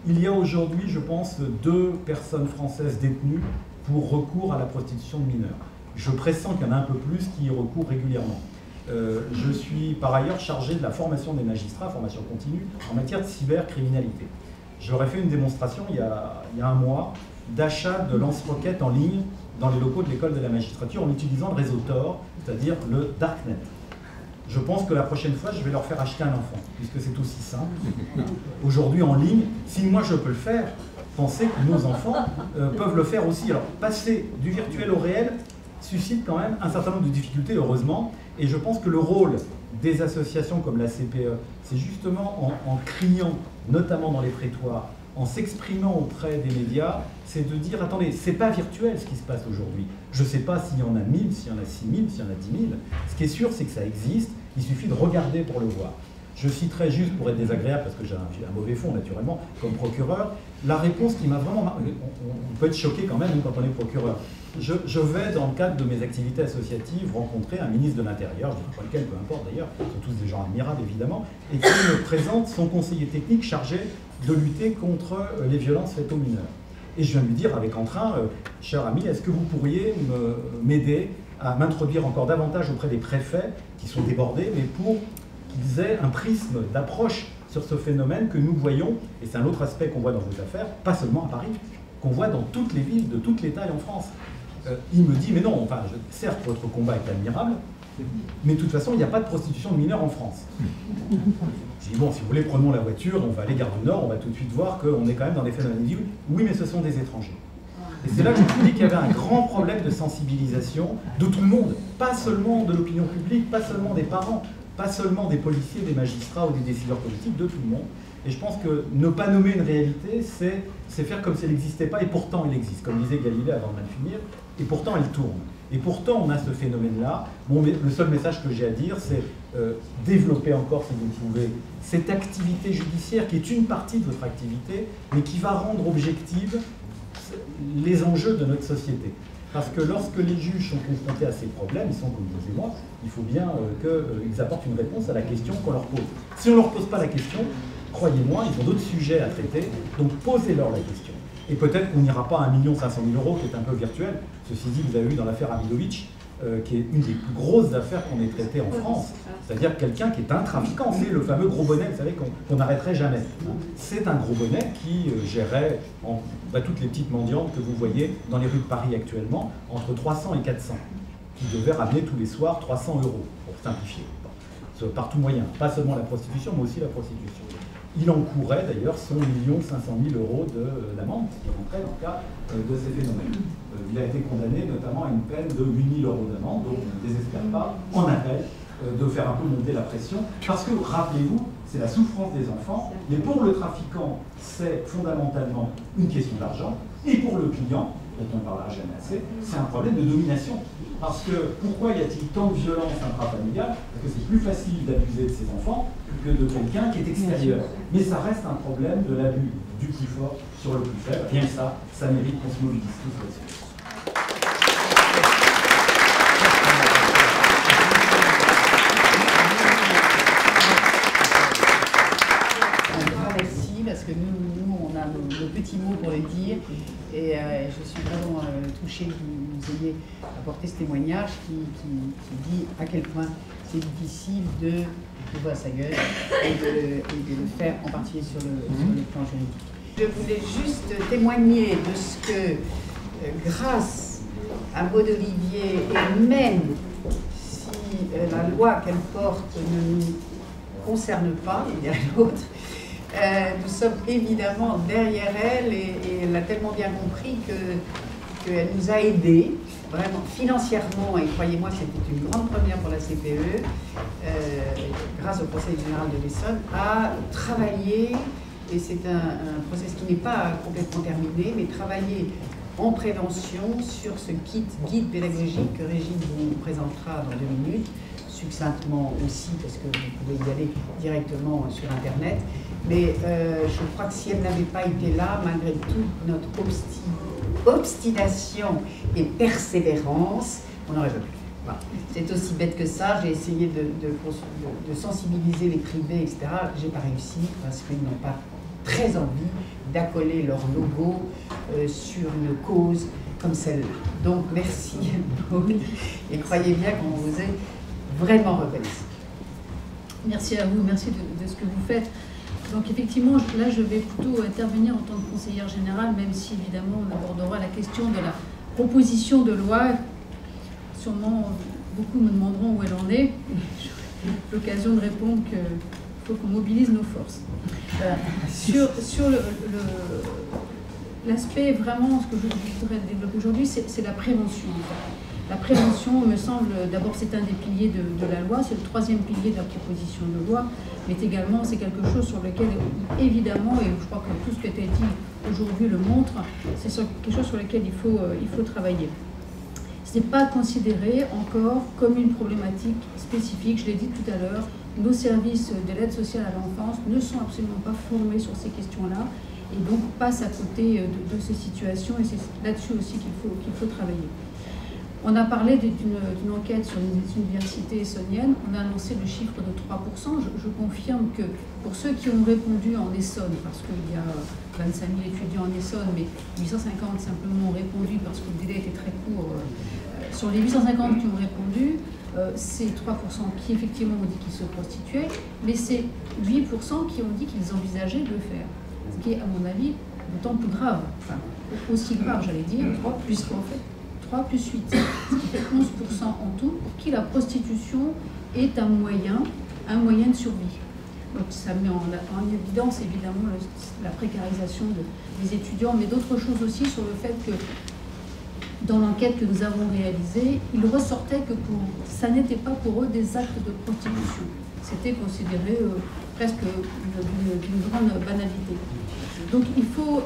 Il y a aujourd'hui, je pense, 2 personnes françaises détenues pour recours à la prostitution de mineurs. Je pressens qu'il y en a un peu plus qui y recourent régulièrement. Je suis par ailleurs chargé de la formation des magistrats, formation continue, en matière de cybercriminalité. J'aurais fait une démonstration il y a un mois d'achat de lance-roquettes en ligne dans les locaux de l'école de la magistrature en utilisant le réseau Tor, c'est-à-dire le Darknet. Je pense que la prochaine fois, je vais leur faire acheter un enfant, puisque c'est aussi simple. Aujourd'hui, en ligne, si moi je peux le faire, pensez que nos enfants peuvent le faire aussi. Alors, passer du virtuel au réel suscite quand même un certain nombre de difficultés, heureusement, et je pense que le rôle des associations comme la CPE, c'est justement en criant, notamment dans les prétoires, en s'exprimant auprès des médias, c'est de dire, attendez, c'est pas virtuel ce qui se passe aujourd'hui. Je ne sais pas s'il y en a 1000, s'il y en a 6000, s'il y en a 10 000. Ce qui est sûr, c'est que ça existe, il suffit de regarder pour le voir. Je citerai juste, pour être désagréable, parce que j'ai un mauvais fond naturellement, comme procureur, la réponse qui m'a vraiment marqué. On peut être choqué quand même quand on est procureur. Je vais, dans le cadre de mes activités associatives, rencontrer un ministre de l'Intérieur, je ne sais pas lequel, peu importe d'ailleurs, ce sont tous des gens admirables évidemment, et qui me présente son conseiller technique chargé de lutter contre les violences faites aux mineurs. Et je viens de lui dire avec entrain, cher ami, est-ce que vous pourriez m'aider à m'introduire encore davantage auprès des préfets qui sont débordés, mais pour qu'ils aient un prisme d'approche sur ce phénomène que nous voyons, et c'est un autre aspect qu'on voit dans vos affaires, pas seulement à Paris, qu'on voit dans toutes les villes de toutes les tailles en France. Il me dit, mais non, enfin, certes, votre combat est admirable, mais de toute façon, il n'y a pas de prostitution de mineurs en France. Je dis, bon, si vous voulez, prenons la voiture, on va aller Gare du Nord, on va tout de suite voir qu'on est quand même dans des phénomènes. Il dit, oui, mais ce sont des étrangers. Et c'est là que je me suis dit qu'il y avait un grand problème de sensibilisation de tout le monde, pas seulement de l'opinion publique, pas seulement des parents, pas seulement des policiers, des magistrats ou des décideurs politiques, de tout le monde. Et je pense que ne pas nommer une réalité, c'est faire comme si elle n'existait pas, et pourtant elle existe, comme disait Galilée avant de mal finir, et pourtant elle tourne. Et pourtant on a ce phénomène-là. Bon, le seul message que j'ai à dire, c'est développer encore, si vous le pouvez, cette activité judiciaire qui est une partie de votre activité, mais qui va rendre objective les enjeux de notre société. Parce que lorsque les juges sont confrontés à ces problèmes, ils sont comme vous et moi, il faut bien qu'ils apportent une réponse à la question qu'on leur pose. Si on ne leur pose pas la question, croyez-moi, ils ont d'autres sujets à traiter, donc posez-leur la question. Et peut-être qu'on n'ira pas à 1 500 000 €, qui est un peu virtuel. Ceci dit, vous avez vu dans l'affaire Amidovic, qui est une des plus grosses affaires qu'on ait traitées en France. C'est-à-dire quelqu'un qui est un trafiquant, c'est le fameux gros bonnet, vous savez, qu'on n'arrêterait jamais. C'est un gros bonnet qui gérait toutes les petites mendiantes que vous voyez dans les rues de Paris actuellement, entre 300 et 400, qui devait ramener tous les soirs 300 €, pour simplifier, par tout moyen. Pas seulement la prostitution, mais aussi la prostitution. Il encourait d'ailleurs 100 500 000 € d'amende, qui rentrait dans le cas de ces phénomènes. Il a été condamné notamment à une peine de 8 000 € d'amende, donc on ne désespère pas, en appel, de faire un peu monter la pression. Parce que, rappelez-vous, c'est la souffrance des enfants, mais pour le trafiquant, c'est fondamentalement une question d'argent, et pour le client, dont on ne parlera jamais assez, c'est un problème de domination. Parce que pourquoi y a-t-il tant de violence intrafamiliale? Parce que c'est plus facile d'abuser de ses enfants que de quelqu'un qui est extérieur. Mais ça reste un problème de l'abus du plus fort sur le plus faible. Rien que ça mérite qu'on se mobilise tous là-dessus. Parce que nous on a nos petits mots pour les dire, et je suis vraiment touchée que vous ayez apporté ce témoignage qui dit à quel point c'est difficile d'ouvrir sa gueule et de le faire, en particulier sur le plan juridique. Je voulais juste témoigner de ce que, grâce à Maud Olivier, et même si la loi qu'elle porte ne nous concerne pas, il y a l'autre, nous sommes évidemment derrière elle, et elle a tellement bien compris qu'elle nous a aidés, vraiment financièrement, et croyez-moi c'était une grande première pour la CPE, grâce au Conseil général de l'Essonne, à travailler, et c'est un processus qui n'est pas complètement terminé, mais travailler en prévention sur ce guide pédagogique que Régine vous présentera dans 2 minutes, succinctement aussi, parce que vous pouvez y aller directement sur Internet. Mais je crois que si elle n'avait pas été là, malgré toute notre obstination et persévérance, on n'aurait pas pu. Voilà. C'est aussi bête que ça. J'ai essayé de sensibiliser les privés, etc. J'ai pas réussi parce qu'ils n'ont pas très envie d'accoler leur logo sur une cause comme celle-là. Donc merci Maud, et croyez bien qu'on vous est vraiment reconnaissant. Merci à vous, merci de ce que vous faites. Donc effectivement, là je vais plutôt intervenir en tant que conseillère générale, même si évidemment on abordera la question de la proposition de loi. Sûrement beaucoup me demanderont où elle en est. J'aurai l'occasion de répondre qu'il faut qu'on mobilise nos forces. Sur l'aspect vraiment, ce que je voudrais développer aujourd'hui, c'est la prévention. La prévention, me semble, d'abord c'est un des piliers de la loi, c'est le troisième pilier de la proposition de loi, mais également c'est quelque chose sur lequel, évidemment, et je crois que tout ce qui a été dit aujourd'hui le montre, c'est quelque chose sur lequel il faut travailler. Ce n'est pas considéré encore comme une problématique spécifique, je l'ai dit tout à l'heure, nos services de l'aide sociale à l'enfance ne sont absolument pas formés sur ces questions-là, et donc passent à côté de ces situations, et c'est là-dessus aussi qu'il faut travailler. On a parlé d'une enquête sur les universités essonniennes, on a annoncé le chiffre de 3%. Je confirme que pour ceux qui ont répondu en Essonne, parce qu'il y a 25 000 étudiants en Essonne, mais 850 simplement ont répondu parce que le délai était très court. Sur les 850 qui ont répondu, c'est 3% qui effectivement ont dit qu'ils se prostituaient, mais c'est 8% qui ont dit qu'ils envisageaient de le faire. Ce qui est, à mon avis, d'autant plus grave, enfin, aussi grave, j'allais dire, 3 plus en fait. 3 plus 8, ce qui fait 11% en tout, pour qui la prostitution est un moyen de survie. Donc ça met en évidence évidemment la précarisation des étudiants, mais d'autres choses aussi sur le fait que dans l'enquête que nous avons réalisée, il ressortait que ça n'était pas pour eux des actes de prostitution. C'était considéré presque d'une grande banalité. Donc il faut,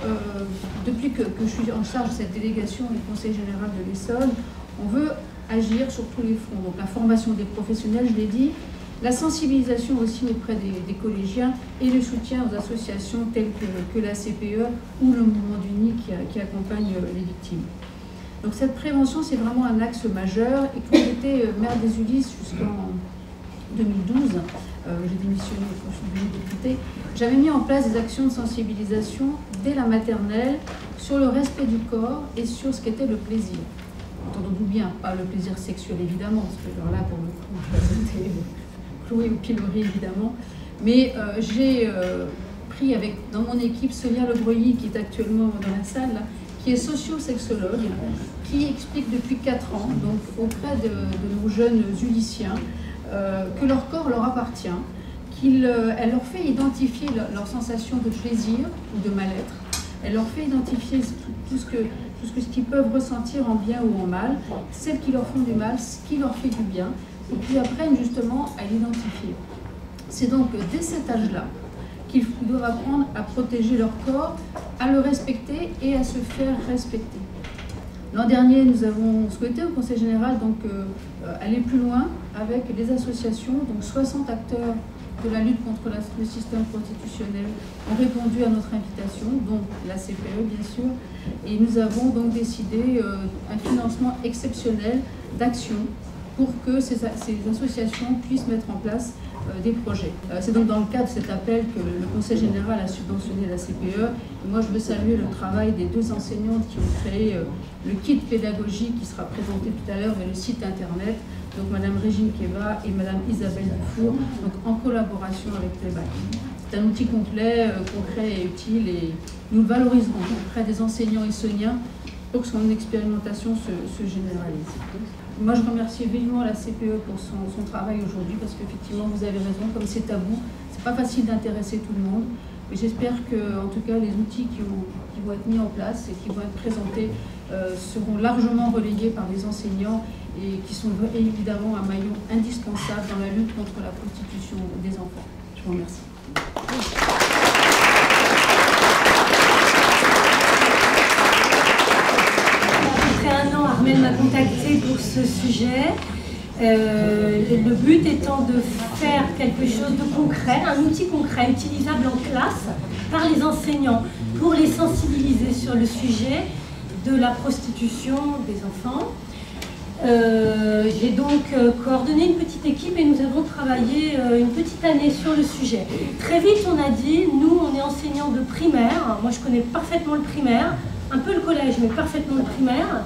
depuis que je suis en charge de cette délégation du Conseil général de l'Essonne, on veut agir sur tous les fronts. Donc la formation des professionnels, je l'ai dit, la sensibilisation aussi auprès des collégiens et le soutien aux associations telles que la CPE ou le Mouvement d'Uni qui accompagne les victimes. Donc cette prévention, c'est vraiment un axe majeur. Et quand j'étais maire des Ulysses jusqu'en 2012, j'ai démissionné quand je suis devenue députée, j'avais mis en place des actions de sensibilisation dès la maternelle sur le respect du corps et sur ce qu'était le plaisir. Entendons-nous bien, pas le plaisir sexuel évidemment, parce que alors là pour le coup, c'était cloué au pilori évidemment, mais j'ai pris avec dans mon équipe Sonia Lebreuilly qui est actuellement dans la salle, là, qui est socio-sexologue, qui explique depuis 4 ans, donc auprès de nos jeunes Ulyssiens, que leur corps leur appartient, elle leur fait identifier leur sensation de plaisir ou de mal-être, elle leur fait identifier tout ce qu'ils peuvent ressentir en bien ou en mal, celles qui leur font du mal, ce qui leur fait du bien, et puis apprennent justement à l'identifier. C'est donc dès cet âge-là qu'ils doivent apprendre à protéger leur corps, à le respecter et à se faire respecter. L'an dernier, nous avons souhaité au Conseil général donc, aller plus loin avec les associations, donc 60 acteurs de la lutte contre le système prostitutionnel ont répondu à notre invitation, donc la CPE bien sûr, et nous avons donc décidé un financement exceptionnel d'actions pour que ces associations puissent mettre en place des projets. C'est donc dans le cadre de cet appel que le Conseil général a subventionné la CPE. Et moi, je veux saluer le travail des 2 enseignantes qui ont créé le kit pédagogique qui sera présenté tout à l'heure et le site internet. Donc Madame Régine Keva et Madame Isabelle Dufour, donc en collaboration avec Playback. C'est un outil complet, concret et utile et nous le valoriserons auprès des enseignants essonniens pour que son expérimentation se généralise. Moi, je remercie vivement la CPE pour son travail aujourd'hui parce qu'effectivement, vous avez raison, comme c'est tabou, c'est pas facile d'intéresser tout le monde. Mais j'espère que, en tout cas, les outils qui vont être mis en place et qui vont être présentés seront largement relayés par les enseignants et qui sont évidemment un maillon indispensable dans la lutte contre la prostitution des enfants. Je vous remercie. Après 1 an, Armelle m'a contactée pour ce sujet Le but étant de faire quelque chose de concret, un outil concret utilisable en classe par les enseignants pour les sensibiliser sur le sujet de la prostitution des enfants. J'ai donc coordonné une petite équipe et nous avons travaillé une petite année sur le sujet. Très vite on a dit, nous on est enseignants de primaire, moi je connais parfaitement le primaire, un peu le collège mais parfaitement le primaire,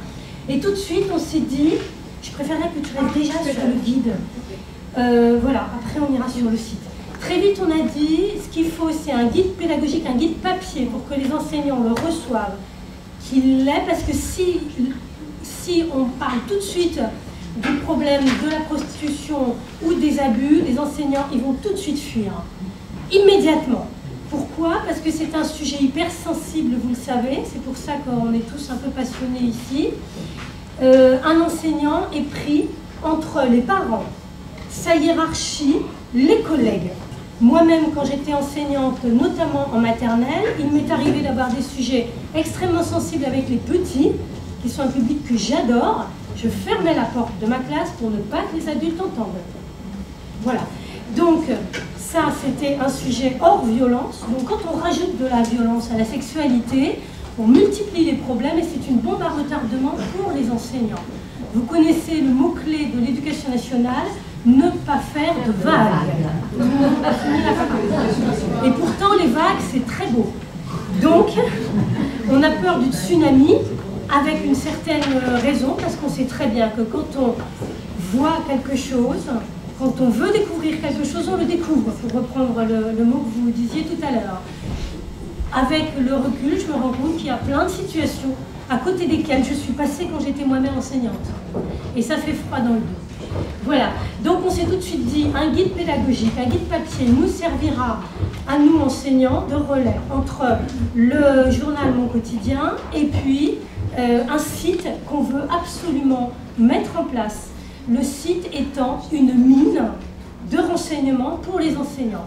et tout de suite on s'est dit, je préférerais que tu restes déjà sur le guide. Voilà, après on ira sur le site. Très vite on a dit, ce qu'il faut c'est un guide pédagogique, un guide papier pour que les enseignants le reçoivent, qu'il l'ait, parce que si on parle tout de suite du problème de la prostitution ou des abus, les enseignants ils vont tout de suite fuir, immédiatement. Pourquoi? Parce que c'est un sujet hyper sensible, vous le savez, c'est pour ça qu'on est tous un peu passionnés ici. Un enseignant est pris entre les parents, sa hiérarchie, les collègues. Moi-même, quand j'étais enseignante, notamment en maternelle, il m'est arrivé d'avoir des sujets extrêmement sensibles avec les petits, qui sont un public que j'adore. Je fermais la porte de ma classe pour ne pas que les adultes entendent. Voilà. Donc, ça, c'était un sujet hors violence. Donc, quand on rajoute de la violence à la sexualité, on multiplie les problèmes et c'est une bombe à retardement pour les enseignants. Vous connaissez le mot-clé de l'éducation nationale, ne pas faire de vagues. Et pourtant, les vagues, c'est très beau. Donc, on a peur du tsunami, avec une certaine raison, parce qu'on sait très bien que quand on voit quelque chose, quand on veut découvrir quelque chose, on le découvre, pour reprendre le mot que vous disiez tout à l'heure. Avec le recul, je me rends compte qu'il y a plein de situations à côté desquelles je suis passée quand j'étais moi-même enseignante. Et ça fait froid dans le dos. Voilà, donc on s'est tout de suite dit, un guide pédagogique, un guide papier nous servira à nous enseignants de relais entre le journal Mon Quotidien et puis un site qu'on veut absolument mettre en place. Le site étant une mine de renseignements pour les enseignants.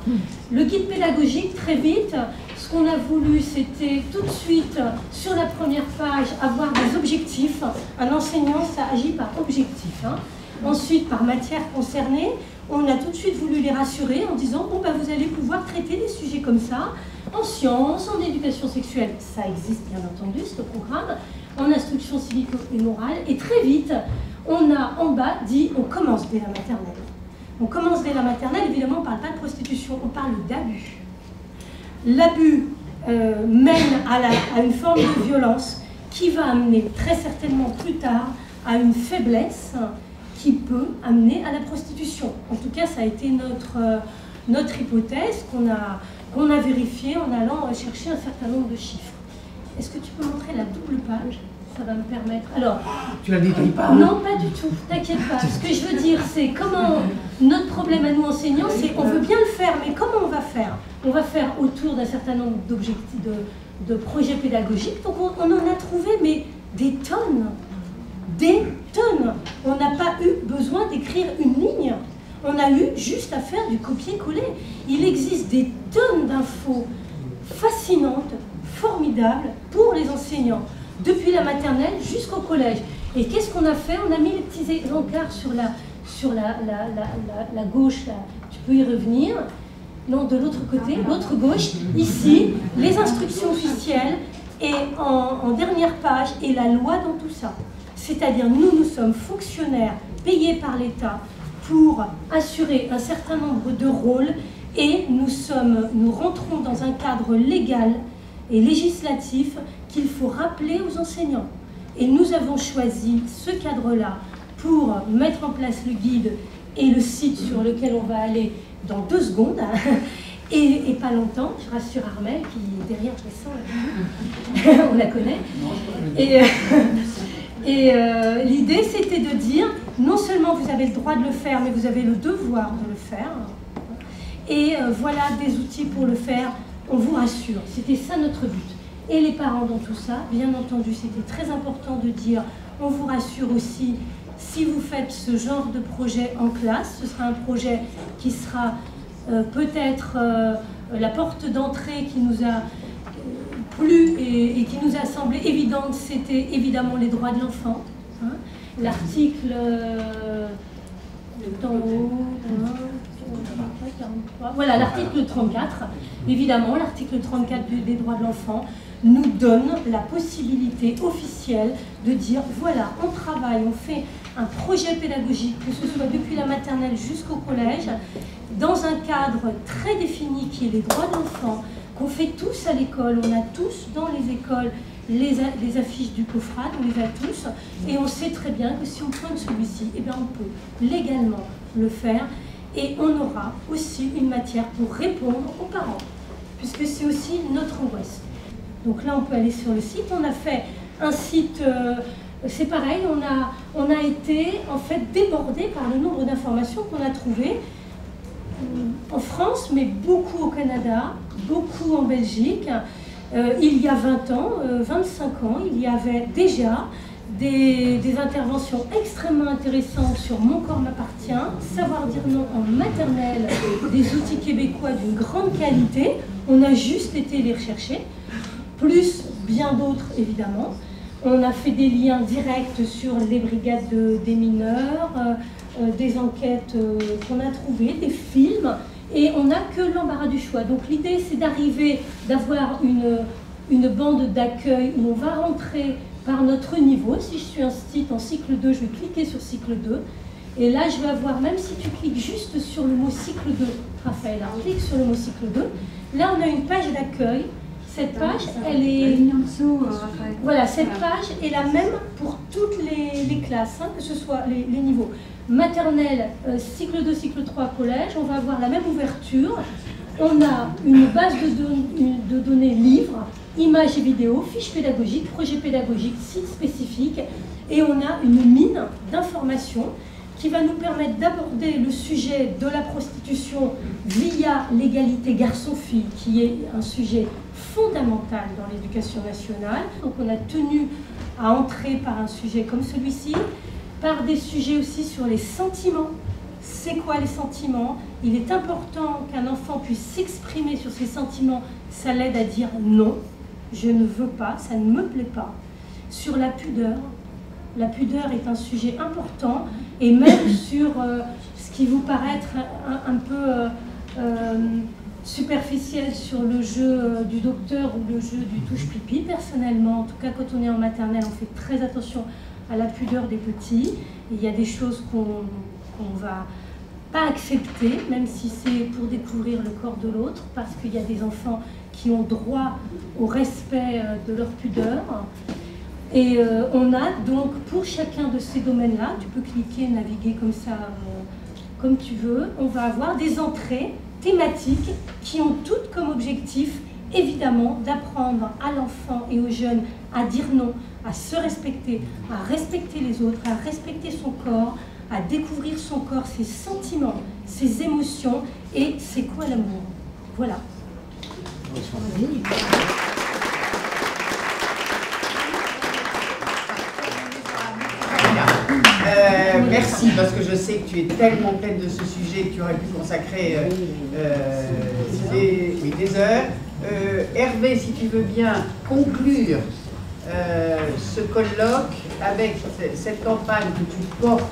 Le guide pédagogique, très vite, ce qu'on a voulu, c'était tout de suite, sur la première page, avoir des objectifs. Un enseignant, ça agit par objectif. Ensuite, par matière concernée, on a tout de suite voulu les rassurer en disant bon, bah, vous allez pouvoir traiter des sujets comme ça, en sciences, en éducation sexuelle, ça existe bien entendu, ce programme, en instruction civique et morale, et très vite, on a en bas dit on commence dès la maternelle. On commence dès la maternelle, évidemment, on ne parle pas de prostitution, on parle d'abus. L'abus mène à une forme de violence qui va amener très certainement plus tard à une faiblesse qui peut amener à la prostitution. En tout cas, ça a été notre hypothèse qu'on a vérifiée en allant chercher un certain nombre de chiffres. Est-ce que tu peux montrer la double page? Ça va me permettre. Alors, tu la décris pas? Non, pas du tout. T'inquiète pas. Ce que je veux dire, c'est comment notre problème à nous enseignants, c'est on veut bien le faire, mais comment on va faire? On va faire autour d'un certain nombre d'objectifs, de projets pédagogiques. Donc on en a trouvé, mais des tonnes. Des tonnes. On n'a pas eu besoin d'écrire une ligne. On a eu juste à faire du copier-coller. Il existe des tonnes d'infos fascinantes, formidables pour les enseignants, depuis la maternelle jusqu'au collège. Et qu'est-ce qu'on a fait? On a mis les petits encarts sur la gauche, là. Tu peux y revenir. Non, de l'autre côté, l'autre gauche. Ici, les instructions officielles et en dernière page, et la loi dans tout ça. C'est-à-dire, nous sommes fonctionnaires payés par l'État pour assurer un certain nombre de rôles et nous rentrons dans un cadre légal et législatif qu'il faut rappeler aux enseignants. Et nous avons choisi ce cadre-là pour mettre en place le guide et le site sur lequel on va aller dans 2 secondes, et pas longtemps, je rassure Armelle qui est derrière, je le sens, on la connaît. Et l'idée, c'était de dire, non seulement vous avez le droit de le faire, mais vous avez le devoir de le faire. Et voilà des outils pour le faire, on vous rassure. C'était ça notre but. Et les parents dans tout ça, bien entendu, c'était très important de dire, on vous rassure aussi, si vous faites ce genre de projet en classe, ce sera un projet qui sera peut-être la porte d'entrée qui nous a plu et qui nous a semblé évidente, c'était évidemment les droits de l'enfant. L'article tout en haut, voilà, l'article 34, évidemment, l'article 34 des droits de l'enfant nous donne la possibilité officielle de dire, voilà, on travaille, on fait un projet pédagogique, que ce soit depuis la maternelle jusqu'au collège, dans un cadre très défini qui est les droits de l'enfant, qu'on fait tous à l'école, on a tous dans les écoles les affiches du COFRAD, on les a tous, et on sait très bien que si on pointe celui-ci, eh bien on peut légalement le faire, et on aura aussi une matière pour répondre aux parents, puisque c'est aussi notre angoisse. Donc là, on peut aller sur le site. On a fait un site, c'est pareil, on a été en fait débordé par le nombre d'informations qu'on a trouvées en France, mais beaucoup au Canada, beaucoup en Belgique. Il y a 20 ans, 25 ans, il y avait déjà des interventions extrêmement intéressantes sur Mon corps m'appartient, Savoir dire non en maternelle, des outils québécois d'une grande qualité. On a juste été les rechercher, plus bien d'autres évidemment. On a fait des liens directs sur les brigades des mineurs, des enquêtes qu'on a trouvées, des films, et on n'a que l'embarras du choix. Donc l'idée c'est d'arriver, d'avoir une bande d'accueil où on va rentrer par notre niveau. Si je suis un site en cycle 2, je vais cliquer sur cycle 2. Et là, je vais avoir, même si tu cliques juste sur le mot cycle 2, Raphaël, clique sur le mot cycle 2. Là, on a une page d'accueil. Cette page, elle est... Voilà, cette page est la même pour toutes les classes, hein, que ce soit les niveaux. Maternelle, cycle 2, cycle 3, collège, on va avoir la même ouverture. On a une base de données livres, images et vidéos, fiches pédagogiques, projets pédagogiques, sites spécifiques, et on a une mine d'informations qui va nous permettre d'aborder le sujet de la prostitution via l'égalité garçon-fille, qui est un sujet fondamental dans l'éducation nationale. Donc on a tenu à entrer par un sujet comme celui-ci, par des sujets aussi sur les sentiments. C'est quoi les sentiments? Il est important qu'un enfant puisse s'exprimer sur ses sentiments. Ça l'aide à dire non, je ne veux pas, ça ne me plaît pas. Sur la pudeur est un sujet important, et même sur ce qui vous paraît être un peu superficiel sur le jeu du docteur ou le jeu du touche-pipi. Personnellement, en tout cas quand on est en maternelle, on fait très attention à la pudeur des petits. Il y a des choses qu'on va pas accepter, même si c'est pour découvrir le corps de l'autre, parce qu'il y a des enfants qui ont droit au respect de leur pudeur. Et on a donc pour chacun de ces domaines-là, tu peux cliquer, naviguer comme ça, comme tu veux, on va avoir des entrées thématiques qui ont toutes comme objectif, évidemment, d'apprendre à l'enfant et aux jeunes à dire non, à se respecter, à respecter les autres, à respecter son corps, à découvrir son corps, ses sentiments, ses émotions, et c'est quoi l'amour. Voilà. Merci, parce que je sais que tu es tellement pleine de ce sujet que tu aurais pu consacrer des heures. Hervé, si tu veux bien conclure ce colloque avec cette campagne que tu portes,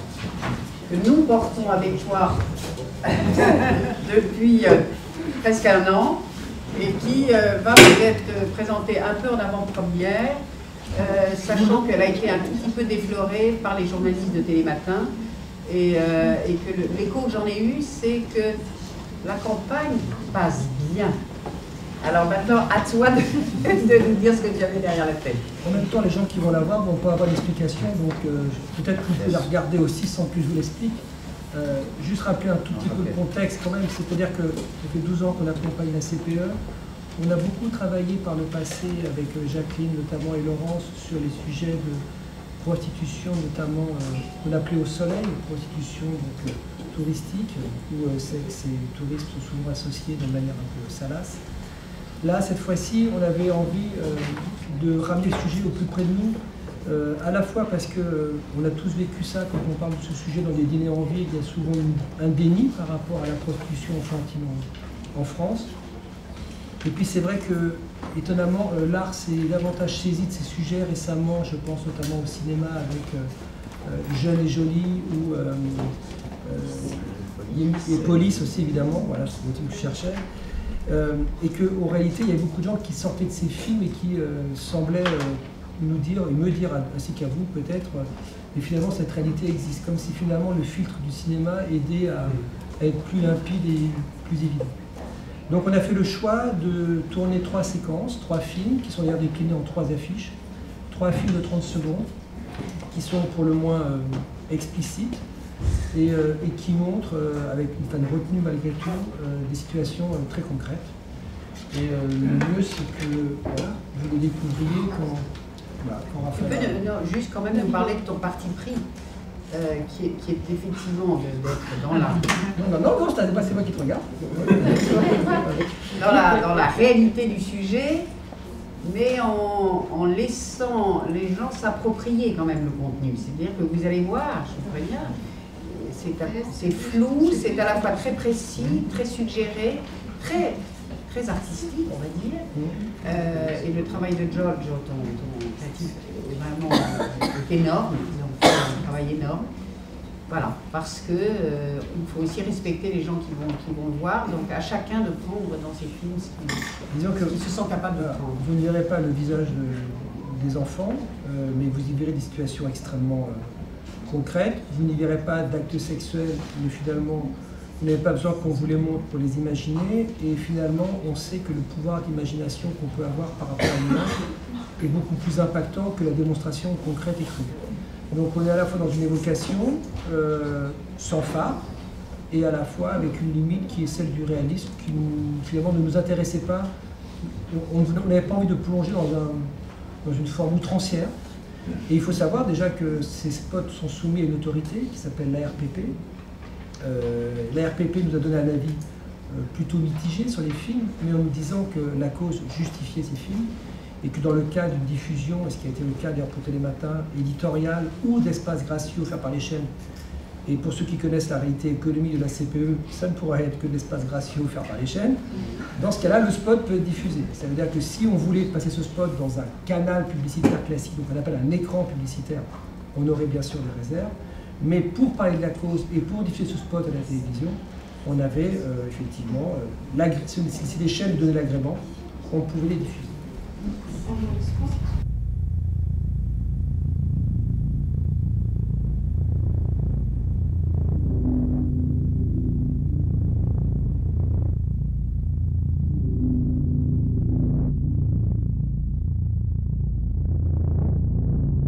que nous portons avec toi depuis presque un an, et qui va peut-être présenter un peu en avant-première, sachant qu'elle a été un tout petit peu déflorée par les journalistes de Télématin, et que l'écho que j'en ai eu, c'est que la campagne passe bien. Alors maintenant, à toi de nous dire ce que tu avais derrière la tête. En même temps, les gens qui vont la voir vont pas avoir l'explication, donc peut-être que vous pouvez la regarder aussi sans plus vous l'explique. Juste rappeler un tout petit peu le contexte quand même, c'est-à-dire que ça fait 12 ans qu'on accompagne la CPE. On a beaucoup travaillé par le passé avec Jacqueline notamment et Laurence sur les sujets de prostitution, notamment qu'on appelait au soleil, prostitution donc, touristique, où ces touristes sont souvent associés de manière un peu salace. Là, cette fois-ci, on avait envie de ramener le sujet au plus près de nous, à la fois parce qu'on a tous vécu ça quand on parle de ce sujet dans les dîners en ville, il y a souvent un déni par rapport à la prostitution enfantine en France. Et puis c'est vrai que, étonnamment, l'art s'est davantage saisi de ces sujets récemment, je pense notamment au cinéma avec Jeune et Jolie ou et police aussi évidemment, voilà, c'est le truc que je cherchais. Et qu'en réalité, il y a beaucoup de gens qui sortaient de ces films et qui semblaient nous dire, et me dire, ainsi qu'à vous peut-être, mais finalement cette réalité existe, comme si finalement le filtre du cinéma aidait à être plus limpide et plus évident. Donc on a fait le choix de tourner 3 séquences, 3 films, qui sont d'ailleurs déclinés en 3 affiches, 3 films de 30 secondes, qui sont pour le moins explicites, et qui montrent, avec une retenue malgré tout, des situations très concrètes. Et le mieux, c'est que voilà, vous les découvriez quand Raphaël... Tu peux juste quand même nous parler de ton parti pris, qui est effectivement d'être dans la... Non, c'est moi qui te regarde. dans la réalité du sujet, mais en laissant les gens s'approprier quand même le contenu. C'est-à-dire que vous allez voir, je vous préviens, c'est flou, c'est à la fois très précis, très suggéré, très artistique, on va dire. Et le travail de George, ton créatif, est vraiment énorme. Ils ont fait un travail énorme. Voilà, parce que il faut aussi respecter les gens qui vont le voir. Donc à chacun de prendre dans ses films ce qu'ils se sentent capables de prendre. Vous ne verrez pas le visage des enfants, mais vous y verrez des situations extrêmement concrètes. Vous n'y verrez pas d'actes sexuels, mais finalement, vous n'avez pas besoin qu'on vous les montre pour les imaginer. Et finalement, on sait que le pouvoir d'imagination qu'on peut avoir par rapport à l'image est beaucoup plus impactant que la démonstration concrète et crue. Donc on est à la fois dans une évocation sans phare, et à la fois avec une limite qui est celle du réalisme, qui finalement ne nous intéressait pas. On n'avait pas envie de plonger dans une forme outrancière. Et il faut savoir déjà que ces spots sont soumis à une autorité qui s'appelle l'ARPP. L'ARPP nous a donné un avis plutôt mitigé sur les films, mais en nous disant que la cause justifiait ces films, et que dans le cas d'une diffusion, et ce qui a été le cas d'ailleurs pour Télématin, éditorial ou d'espace gracieux offert par les chaînes, et pour ceux qui connaissent la réalité économique de la CPE, ça ne pourrait être que de l'espace gracieux offert par les chaînes. Dans ce cas-là, le spot peut être diffusé. Ça veut dire que si on voulait passer ce spot dans un canal publicitaire classique, donc on appelle un écran publicitaire, on aurait bien sûr des réserves. Mais pour parler de la cause et pour diffuser ce spot à la télévision, on avait effectivement, si les chaînes donnaient l'agrément, on pouvait les diffuser.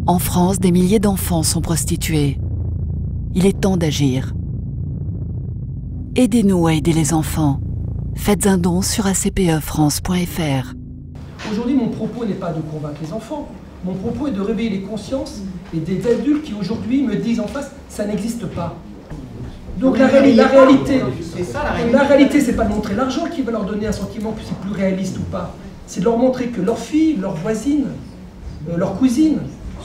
En France, des milliers d'enfants sont prostitués. Il est temps d'agir. Aidez-nous à aider les enfants. Faites un don sur acpefrance.fr. Aujourd'hui, mon propos n'est pas de convaincre les enfants. Mon propos est de réveiller les consciences et des adultes qui aujourd'hui me disent en face, ça n'existe pas. Donc la réalité, c'est pas de montrer l'argent qui va leur donner un sentiment que c'est plus réaliste ou pas. C'est de leur montrer que leur fille, leur voisine, leur cousine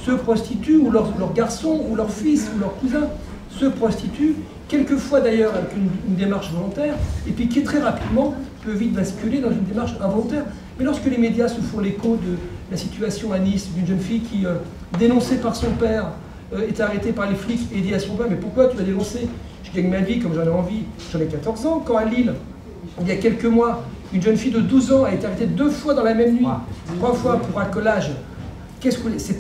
se prostituent, ou leur garçon, ou leur fils, ou leur cousin se prostituent, quelquefois d'ailleurs avec une démarche volontaire, et puis qui très rapidement peut vite basculer dans une démarche involontaire. Mais lorsque les médias se font l'écho de la situation à Nice, d'une jeune fille qui, dénoncée par son père, est arrêtée par les flics et dit à son père « Mais pourquoi tu l'as dénoncé? Je gagne ma vie comme j'en ai envie, j'en ai 14 ans. » Quand à Lille, il y a quelques mois, une jeune fille de 12 ans a été arrêtée 2 fois dans la même nuit, 3 fois pour accolage. C'est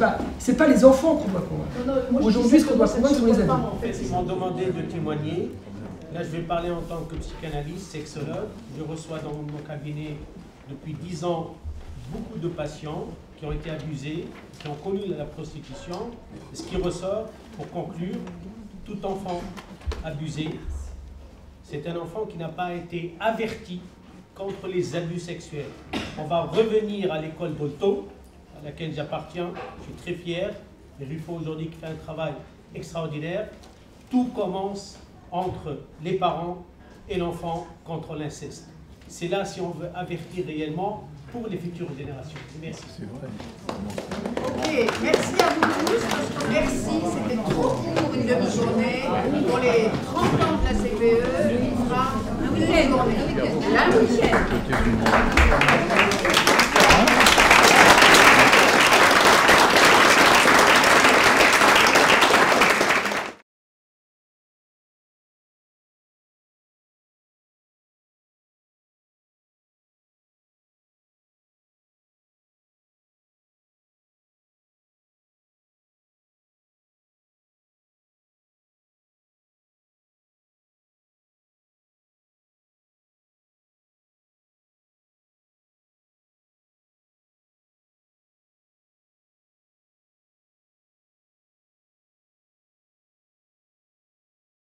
pas les enfants qu'on doit convaincre. Aujourd'hui, ce qu'on doit convaincre sont les adultes. En fait, ils m'ont demandé de témoigner. Là, je vais parler en tant que psychanalyste, sexologue. Je reçois dans mon cabinet depuis 10 ans beaucoup de patients qui ont été abusés, qui ont connu la prostitution. Ce qui ressort, pour conclure, tout enfant abusé, c'est un enfant qui n'a pas été averti contre les abus sexuels. On va revenir à l'école d'Otto, à laquelle j'appartiens, je suis très fier. Et Ruffo aujourd'hui qui fait un travail extraordinaire. Tout commence entre les parents et l'enfant contre l'inceste. C'est là si on veut avertir réellement pour les futures générations. Merci. C'est vrai. Ok, merci à vous tous. Merci, c'était trop pour une demi-journée. Pour les 30 ans de la CPE, il fera une journée. La week-end.